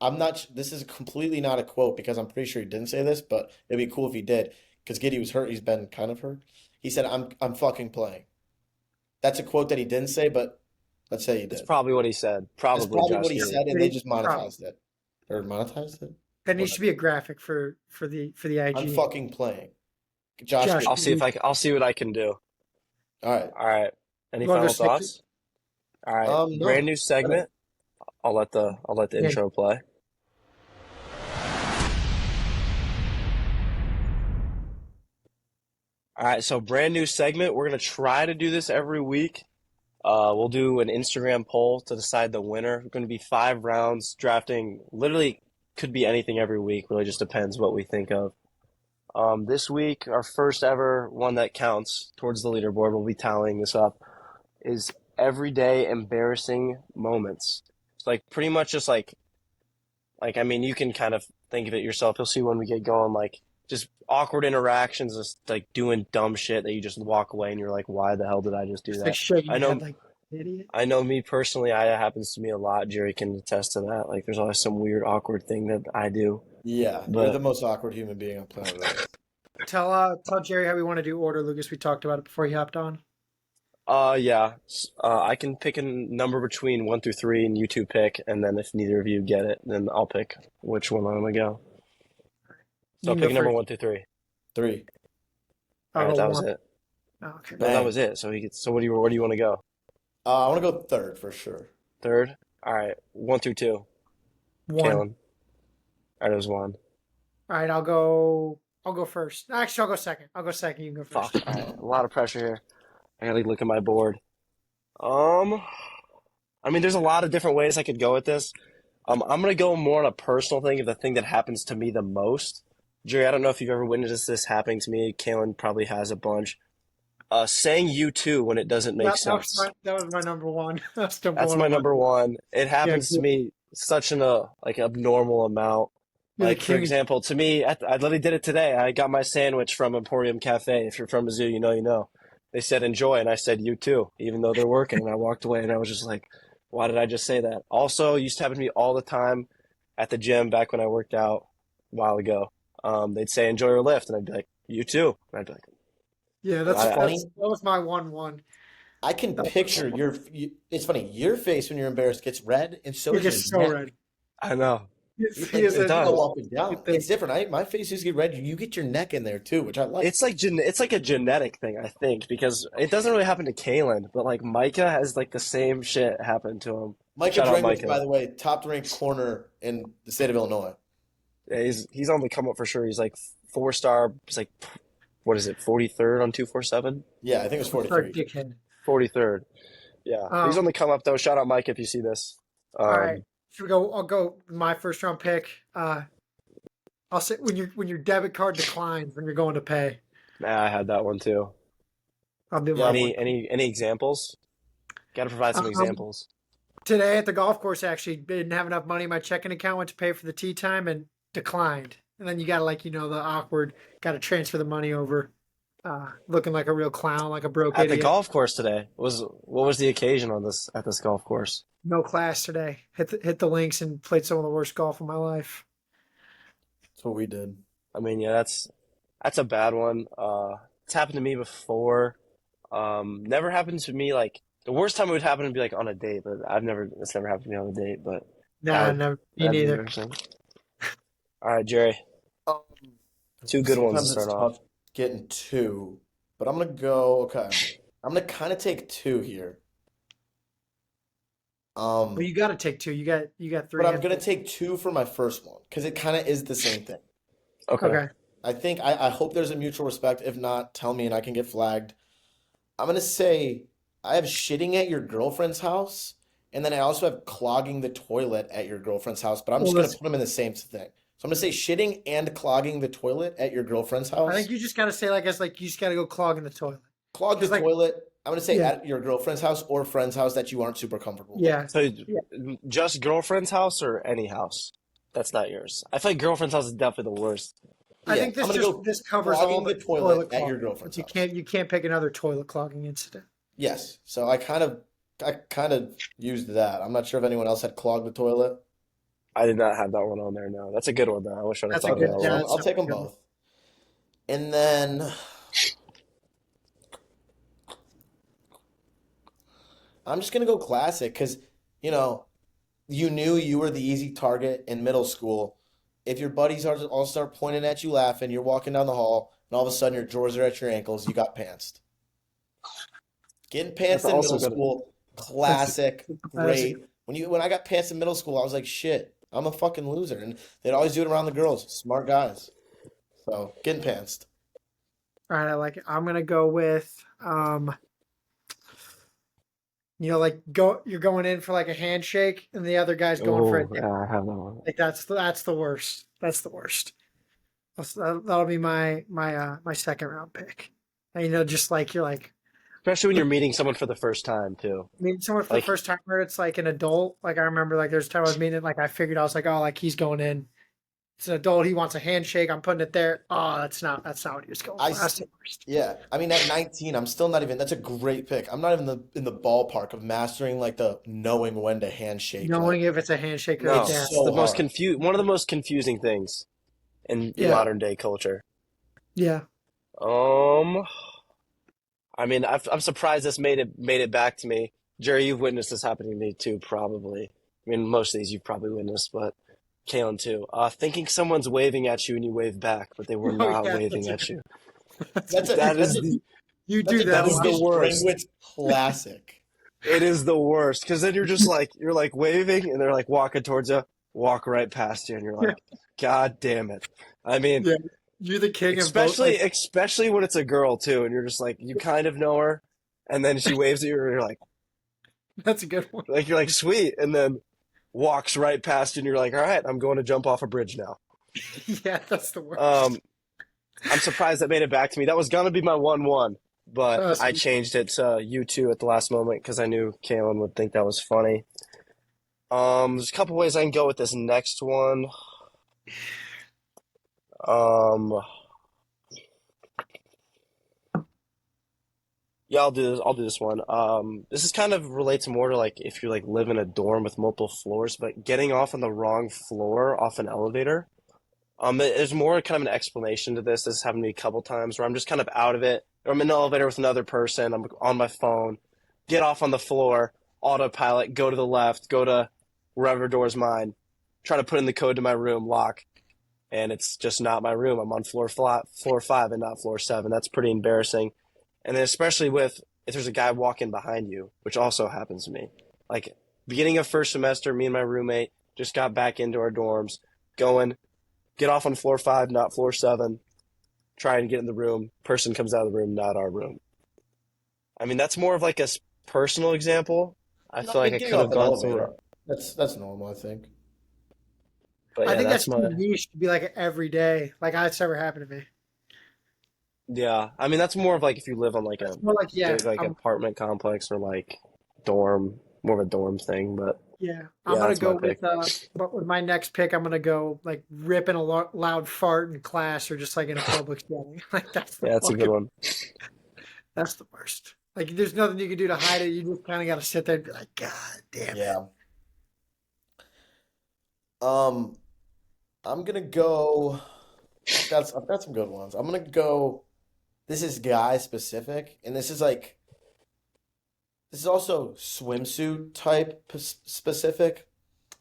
this is completely not a quote because I'm pretty sure he didn't say this, but it'd be cool if he did because Giddy was hurt. He's been kind of hurt. He said, I'm fucking playing. That's a quote that he didn't say, but let's say he did. It's probably what he said. It's Probably probably what he Josh. said, and they just Probably. monetized it. Or monetized it? That needs to be a graphic for the IG. I'm fucking playing. Josh, Josh, I'll see what I can do. all right. All right. Any You wanna final go sneak thoughts? All right. No. Brand new segment. I'll let the Yeah. intro play. All right, so brand new segment. We're gonna try to do this every week. We'll do an Instagram poll to decide the winner. It's going to be 5 rounds. Drafting literally could be anything every week. Really just depends what we think of. This week, our first ever one that counts towards the leaderboard, we'll be tallying this up, is everyday embarrassing moments. It's like pretty much just like I mean, you can kind of think of it yourself. You'll see when we get going, like just awkward interactions, just like doing dumb shit that you just walk away and you're like, why the hell did I just do It's that? like shaking I your know- head like idiot. I know me personally, it happens to me a lot. Jerry can attest to that. Like, there's always some weird, awkward thing that I do. Yeah, But- you're the most awkward human being on planet Earth. Tell Jerry how we want to do order, Lucas. We talked about it before he hopped on. Yeah. I can pick a number between 1 through 3, and you two pick, and then if neither of you get it, then I'll pick which one I'm gonna go. So You can pick go number first. 1 through 3. 3. All right, go that was one. it. Oh, okay. No, that was it. So where do you want to go? I want to go third for sure. Third. All right, 1 through 2. One. Kalen. All right, it was 1. All right, I'll go first. Actually, I'll go second. You can go first. Fuck. All right, a lot of pressure here. I gotta look at my board. I mean, there's a lot of different ways I could go with this. I'm gonna go more on a personal thing of the thing that happens to me the most. Jerry, I don't know if you've ever witnessed this happening to me. Kalen probably has a bunch. Saying you too when it doesn't make sense. That was my number one. That's number That's one my on my number one. It Yeah, happens to me such an like abnormal amount. you're the Like for king. example, to me, I literally did it today. I got my sandwich from Emporium Cafe. If you're from Mizzou, you know you know. They said enjoy, and I said you too, even though they're working. And I walked away, and I was just like, why did I just say that? Also, it used to happen to me all the time at the gym back when I worked out a while ago. They'd say enjoy your lift, and I'd be like you too, and I'd be like, Yeah, It's funny. that was my one. I can picture it's funny. Your face when you're embarrassed gets red, and so It does your gets so neck. red. I know. It's He like is you It does. go up and down. Good thing. It's different. My face used to get red. You get your neck in there too, which I like. It's like a genetic thing, I think, because it doesn't really happen to Kalen, but like Micah has like the same shit happen to him. Micah Shout out Drengovich, Micah. by the way, top ranked corner in the state of Illinois. Yeah, he's on the come up for sure. He's like 4-star. He's like what is it, 43rd on 247? Yeah, I think it was Sorry, 43. dickhead. 43rd. Yeah, he's on the come up though. Shout out Mike if you see this. All right. Should we go? I'll go with my first round pick. I'll say when your debit card declines when you're going to pay. Nah, I had that one too. I'll do Yeah, my Any examples? Got to provide some examples. today at the golf course. Actually, didn't have enough money in my checking account. Went to pay for the tee time and declined. And then you got to the awkward. Got to transfer the money over. Looking like a real clown, like a broke At idiot. the golf course today, what was the occasion on this at this golf course? No class today. Hit the links and played some of the worst golf of my life. That's what we did. I mean, yeah, that's a bad one. It's happened to me before. Never happened to me like the worst time it would happen would be like on a date, but it's never happened to me on a date, but Nah, never. Me that'd be neither. embarrassing. All right, Jerry. Um, Two good ones to Sometimes it's start off. tough getting two, but I'm gonna go. Okay, I'm gonna kind of take two here. Well, you got to take two. You got three. But I'm gonna take two for my first one because it kind of is the same thing. Okay. I think I hope there's a mutual respect. If not, tell me and I can get flagged. I'm gonna say I have shitting at your girlfriend's house, and then I also have clogging the toilet at your girlfriend's house. But I'm just Well, gonna put them in the same thing. So I'm gonna say shitting and clogging the toilet at your girlfriend's house. I think you just got to say you just got to go clogging the toilet. Clog the 'Cause, like- toilet. I'm gonna say Yeah. at your girlfriend's house or friend's house that you aren't super comfortable with. Yeah. So just girlfriend's house or any house? That's not yours. I feel like girlfriend's house is definitely the worst. I Yeah, think I'm gonna go this covers clogging all the the toilet at clogging. your girlfriend's You house. can't pick another toilet clogging incident. Yes. So I kind of used that. I'm not sure if anyone else had clogged the toilet. I did not have that one on there. No, that's a good one though. I wish I'd have That's a thought of good- that yeah, one. that's I'll take them good. both. And then I'm just gonna go classic because you knew you were the easy target in middle school. If your buddies all start pointing at you laughing, you're walking down the hall, and all of a sudden your drawers are at your ankles, you got pantsed. Getting pantsed That's in also middle good. school, classic, Classic. great. When I got pantsed in middle school, I was like, shit, I'm a fucking loser. And they'd always do it around the girls, smart guys. So getting pantsed. All right, I like it. I'm gonna go with you're going in for like a handshake and the other guy's going for a Oh, yeah, I have that one. like that's the worst. That's the worst. That'll be my second round pick. And just like you're like Especially when you're meeting someone for the first time too. meeting someone for Like- the first time where it's like an adult. Like I remember like there's a time I was meeting like I figured I was like, oh, like he's going in. It's an adult, he wants a handshake, I'm putting it there. Oh, that's not what he was going for. I That's the worst. Yeah, I mean at 19, I'm still not even. That's a great pick. I'm not even in the ballpark of mastering like the knowing when to handshake. Knowing Like, if it's a handshake or No, a it's dab. so the most hard. one of the most confusing things in Yeah. modern day culture. Yeah. I mean, I'm surprised this made it back to me. Jerry, you've witnessed this happening to me too, probably. I mean, most of these you've probably witnessed, but Kalen too. Thinking someone's waving at you and you wave back, but they were Oh, not yeah, waving that's at you. That's That is You that's do a that. is a the lot. worst. Dringwitz classic. It is the worst because then you're just like waving and they're like walking towards you, walk right past you, and you're like, God damn it! I mean, Yeah. You're the king of both. especially when it's a girl too, and you're just like you kind of know her, and then she waves at you, and you're like, That's a good one. Like you're like, sweet, and then walks right past you, and you're like, all right, I'm going to jump off a bridge now. Yeah, that's the worst. I'm surprised that made it back to me. That was gonna be my 1-1, but Trust I me. changed it to you two at the last moment because I knew Kalen would think that was funny. There's a couple ways I can go with this next one. Um, yeah, I'll do this. I'll do this one. This is kind of relates more to like if you like live in a dorm with multiple floors, but getting off on the wrong floor off an elevator. There's more kind of an explanation to this. This has happened to me a couple times where I'm just kind of out of it. Or I'm in an elevator with another person. I'm on my phone, get off on the floor, autopilot, go to the left, go to wherever door's mine, try to put in the code to my room, lock, and it's just not my room. I'm on floor 5 and not floor 7. That's pretty embarrassing. And then especially with if there's a guy walking behind you, which also happens to me. Like beginning of first semester, me and my roommate just got back into our dorms, going, get off on floor 5, not floor 7, trying to get in the room. Person comes out of the room, not our room. I mean, that's more of like a personal example. I No, feel like I getting could have off an gone elevator. somewhere. That's normal, I think. But I yeah, think that's that's too my niche to be like every day. Like that's never happened to me. yeah. I mean, that's more of like if you live on like a More like yeah, big like apartment complex or like dorm, more of a dorm thing. But yeah. I'm yeah, gonna that's my go pick. but with my next pick, I'm gonna go like ripping a loud fart in class or just like in a public setting. Like Yeah, that's a good one. that's the worst. Like there's nothing you can do to hide it. You just kind of got to sit there and be like, God damn it. Yeah. Um, I'm gonna go. I've got some good ones. I'm gonna go. This is guy specific, and this is also swimsuit type specific.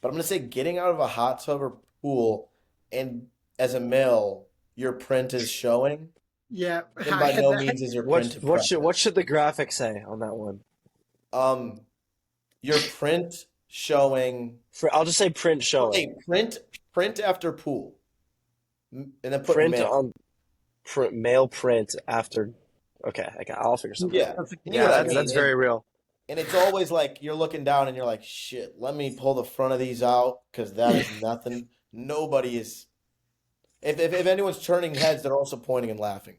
But I'm gonna say getting out of a hot tub or pool, and as a male, your print is showing. Yeah, Then I by had no that. means is your What print what should impressive. what should the graphic say on that one? Um, your print showing. I'll just say print showing. Okay, print after pool, and then put Print male. on male print after. Okay, I'll figure something Yeah, out. That's a, you know Yeah, what I that's a that's mean. very real. And it's always like you're looking down and you're like, shit, let me pull the front of these out because that is nothing. Nobody is. If anyone's turning heads, they're also pointing and laughing.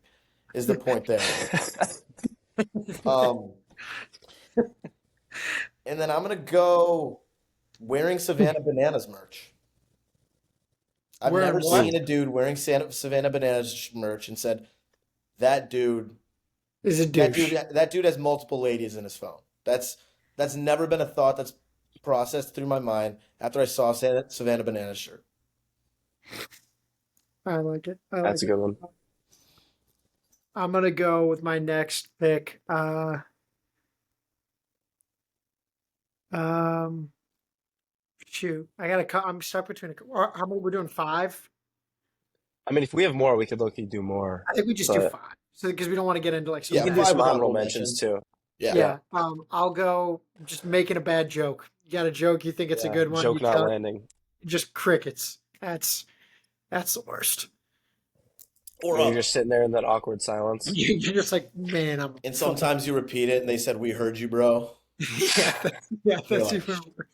Is the point there? Um, and then I'm gonna go wearing Savannah Bananas merch. I've Wearing never what? seen a dude wearing Savannah Bananas merch and said that dude. is a That douche. dude has multiple ladies in his phone. That's never been a thought that's processed through my mind after I saw Savannah Bananas shirt. I like it. I like That's a it. good one. I'm gonna go with my next pick. Um, shoot, I gotta cut. I'm stuck between how many we're doing? 5. I mean, if we have more, we could look do more. I think we just do But 5. So because we don't want to get into like some we Yeah, can bad. do 5 some with honorable honorable mentions mention. too. Yeah. Yeah. I'll go just making a bad joke. You got a joke, you think it's a Yeah, good one, joke you not tell it, landing. just crickets. That's the worst. Or You're just sitting there in that awkward silence. You're just like, man, I'm and sometimes you repeat it and they said, "We heard you, bro." yeah, yeah, You're that's like, even worse.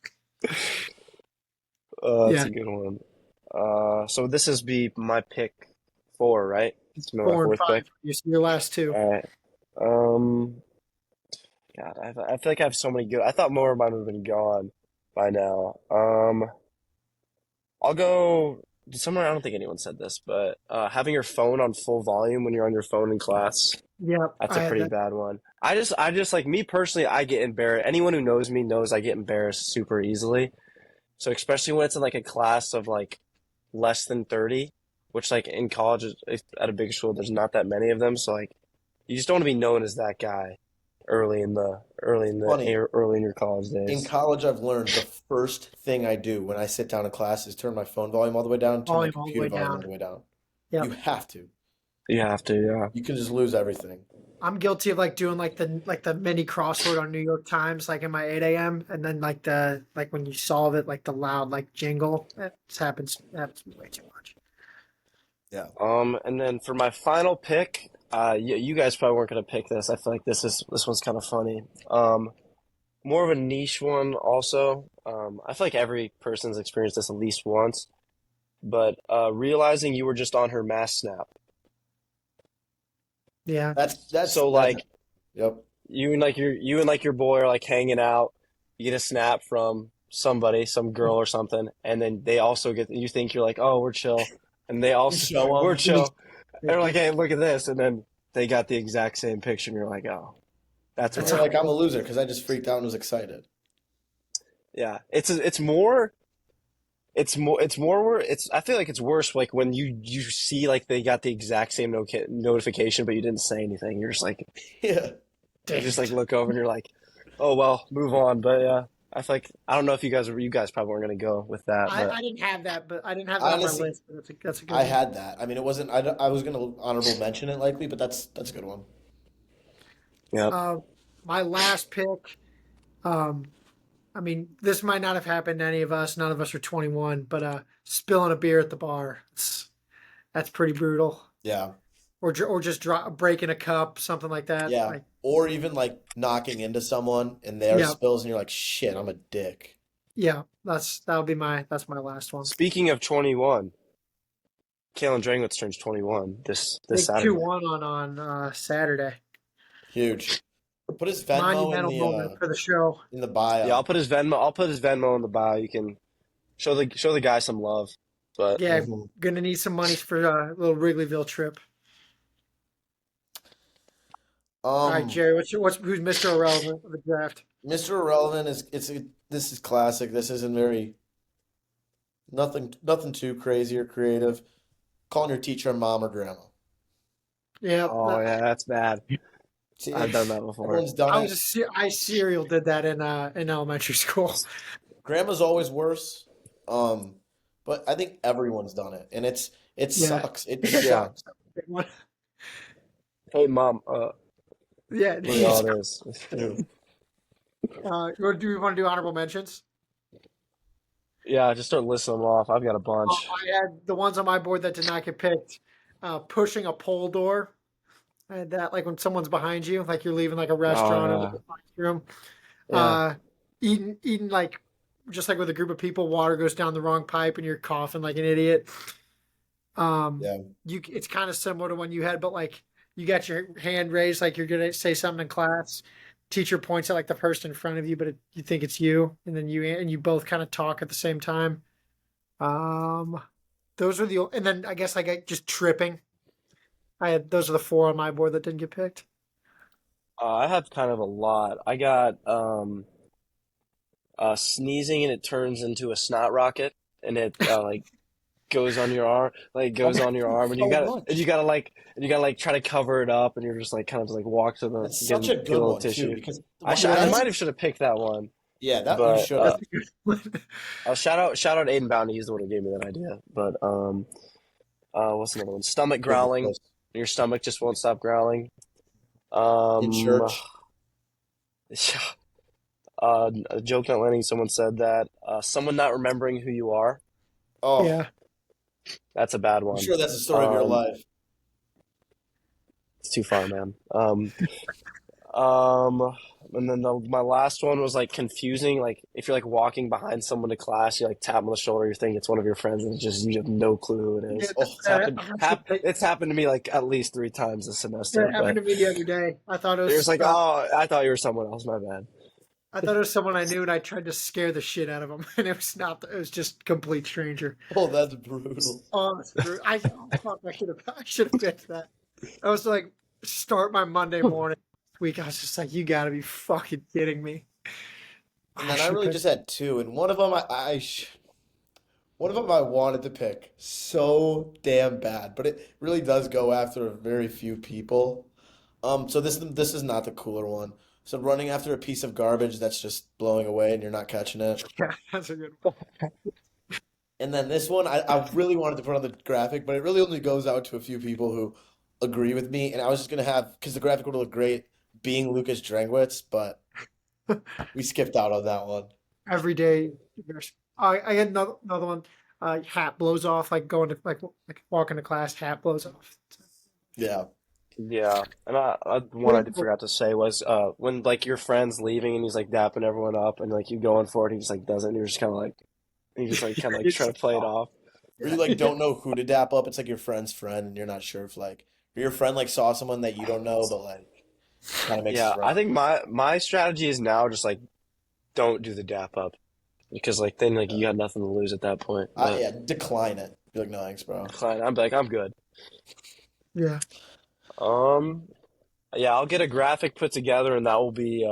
That's Yeah, a good one. So this is be my pick 4, right? It's my 4 and fourth 5. pick. Your last 2. All right. Um, God, I feel like I have so many good. I thought more of mine would have been gone by now. I'll go somewhere. I don't think anyone said this, but having your phone on full volume when you're on your phone in class, Yep, that's I a had pretty that. bad one. I just like me personally, I get embarrassed. Anyone who knows me knows I get embarrassed super easily. So especially when it's in like a class of like less than 30, which like in college at a big school, there's not that many of them. So like you just don't want to be known as that guy funny. early in your college In days. college, I've learned the first thing I do when I sit down in class is turn my phone volume all the way down, turn my Volume all the computer way volume all down. the way down. Yep. You have to. You have to, yeah. You can just lose everything. I'm guilty of like doing like the mini crossword on New York Times like in my 8 a.m. and then like the like when you solve it like the loud like jingle. That happens to me way too much. Yeah. And then for my final pick, you guys probably weren't gonna pick this. I feel like this one's kind of funny. more of a niche one also. I feel like every person's experienced this at least once, but realizing you were just on her mass snap. Yeah. So That's like yep. you and like your boy are like hanging out, you get a snap from somebody, some girl or something, and then they also get you think you're like, oh, we're chill, and they You also show we're them. chill. And they're like, hey, look at this, and then they got the exact same picture, and you're like, oh, that's And what It's you're a like, happened. I'm a loser because I just freaked out and was excited. Yeah, it's more where it's I feel like it's worse like when you see like they got the exact same notification but you didn't say anything. You're just like Yeah. you damn just like it. look over and you're like, oh well, move on. But yeah, I feel like I don't know if you guys probably weren't gonna go with that, but I didn't have that, but I didn't have that on my Honestly, list. But that's a good I one. had that. I mean, it wasn't. I was gonna honorable mention it likely, but that's a good one. yeah. Uh, my last pick. Um, I mean, this might not have happened to any of us. None of us are 21, but spilling a beer at the bar. That's pretty brutal. Yeah, Or just breaking a cup, something like that. yeah. Like, Or even like knocking into someone and their yeah, spills, and you're like, shit, I'm a dick. yeah. That's my last one. Speaking of 21, Kalen Dranglitz turns 21 this Big two Saturday. one on Saturday. Huge. Put his Venmo Monumental moment for the show. in the Yeah, bio. I'll put his Venmo in the bio. You can show the guy some love. But Yeah, Mhm. gonna need some money for a little Wrigleyville trip. All right, Um, Jerry, who's Mr. Irrelevant of the draft? Mr. Irrelevant this is classic. This isn't very nothing too crazy or creative. Calling your teacher mom or grandma. Yeah, oh yeah, that's bad. See, I've done that before. everyone's done I it. was I serial did that in elementary school. Grandma's always worse. But I think everyone's done it, and it Yeah. sucks. It Yeah. sucks. Hey mom, Yeah. really all it is. Do we want to do honorable mentions? Yeah, just start listing them off. I've got a bunch. I had the ones on my board that did not get picked. Pushing a pole door. I had that like when someone's behind you, like you're leaving like a restaurant or Oh like a room. yeah, yeah. Eating like just like with a group of people, water goes down the wrong pipe and you're coughing like an idiot. Yeah. It's kind of similar to when you had, but like you got your hand raised, like you're gonna say something in class. Teacher points at like the person in front of you, but you think it's you, and then you both kind of talk at the same time. Um, those are and then I guess like just tripping. Those are the four on my board that didn't get picked. I have kind of a lot. I got sneezing and it turns into a snot rocket and it like goes on your arm, and So much. you gotta like try to cover it up and you're just like kind of like walk to the It's get, such a get a good little one too, tissue. because I might have should have picked that one, yeah, that you but should have. shout out Aiden Bounty. He's the one who gave me that idea. But what's another one? Stomach growling. Your stomach just won't stop growling. In church. A joke not landing. Someone said that. Someone not remembering who you are. Oh, Yeah, That's a bad I'm one. sure that's the story of your life. It's too far, man. And then my last one was like confusing. Like if you're like walking behind someone to class, you like tap them on the shoulder, you think it's one of your friends, and it's just you have no clue who it is. Oh, It's happened to me like at least 3 times this semester. that happened But to me the other day. I thought it was like, oh, I thought you were someone else. My bad. I thought it was someone I knew, and I tried to scare the shit out of him, and it was not. It was just a complete stranger. oh, that's brutal. Oh, fuck, I should have picked that. I was like, start my Monday morning week. I was just like, you got to be fucking kidding me. And then I really just had two, and one of them one of them I wanted to pick so damn bad, but it really does go after very few people. So this is not the cooler one. So running after a piece of garbage that's just blowing away and you're not catching it. Yeah, that's a good one. And then this one, I really wanted to put on the graphic, but it really only goes out to a few people who agree with me. And I was just gonna have, because the graphic would look great, being Lucas Drangwitz, but we skipped out on that one. Every day. I had another one. Hat blows off, like going to like walking to class, hat blows off. Yeah, Yeah, and one I forgot to say was when like your friend's leaving and he's like dapping everyone up and like you going for it, he just like doesn't. And you're just kind of like you just like kind of like It's trying to play it off. Or you like don't know who to dap up. It's like your friend's friend, and you're not sure if like or your friend like saw someone that you don't know, but like kind of makes Yeah, it I right. think my strategy is now just like don't do the dap up because like then like you got nothing to lose at that point. But Yeah, decline it. Be like, no thanks, bro. fine, I'm like I'm good. Yeah. Um, yeah, I'll get a graphic put together and that will be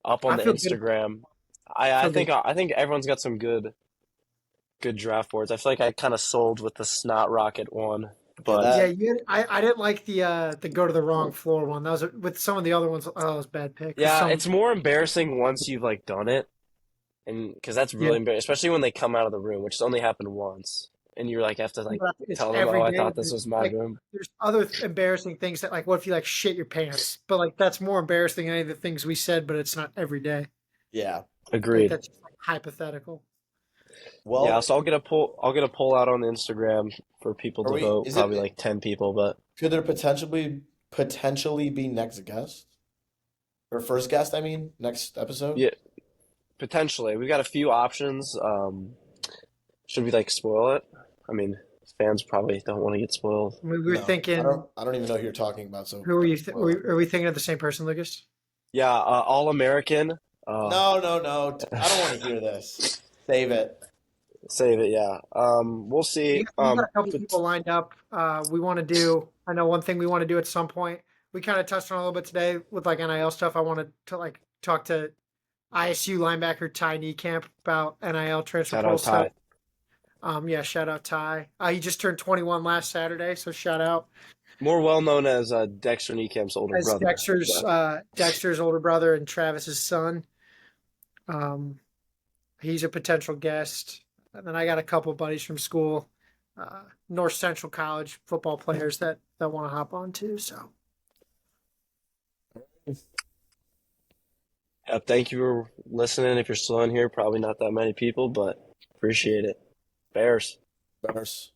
up on I the feel good. Instagram. I I feel good. think everyone's got some good draft boards. I feel like I kind of sold with the Snot Rocket one, Yeah, but Yeah, that I didn't like the go to the wrong floor one. That was with some of the other ones. Oh, that was a bad pick. 'Cause yeah, some, it's more embarrassing once you've like done it, and because that's yeah, really embarrassing, especially when they come out of the room, which has only happened once, and you're like have to like but it's tell them, oh, every I day. thought this was my Like, room. there's other embarrassing things that like, what if you like shit your pants? But like, that's more embarrassing than any of the things we said. But it's not every day. yeah. Like Agreed. that's just like hypothetical. Yeah, Well, so I'll get a poll out on Instagram for people are to we? vote, Is probably it? like 10 people, but Could there potentially be next guest or first guest? I mean, next episode. yeah, potentially. We've got a few options. Should we like spoil it? I mean, fans probably don't want to get spoiled. We were No, I thinking, don't. I don't even know who you're talking about. So who are you? don't spoil it. Are we thinking of the same person, Lucas? Yeah, All American. No, no, no. I don't want to hear this. Save it. Save it, yeah. We'll see. We got a couple But people lined up. We want to do. I know one thing we want to do at some point. We kind of touched on a little bit today with like NIL stuff. I wanted to like talk to ISU linebacker Ty Niekamp about NIL transfer shout portal out stuff. Ty. Yeah, shout out Ty. He just turned 21 last Saturday, so shout out More well known as Dexter Niecamp's older as brother. But Dexter's older brother and Travis's son. Um, he's a potential guest. And then I got a couple buddies from school, North Central College football players that want to hop on too. So thank you for listening. If you're still in here, probably not that many people, but appreciate it. Bears. Bears.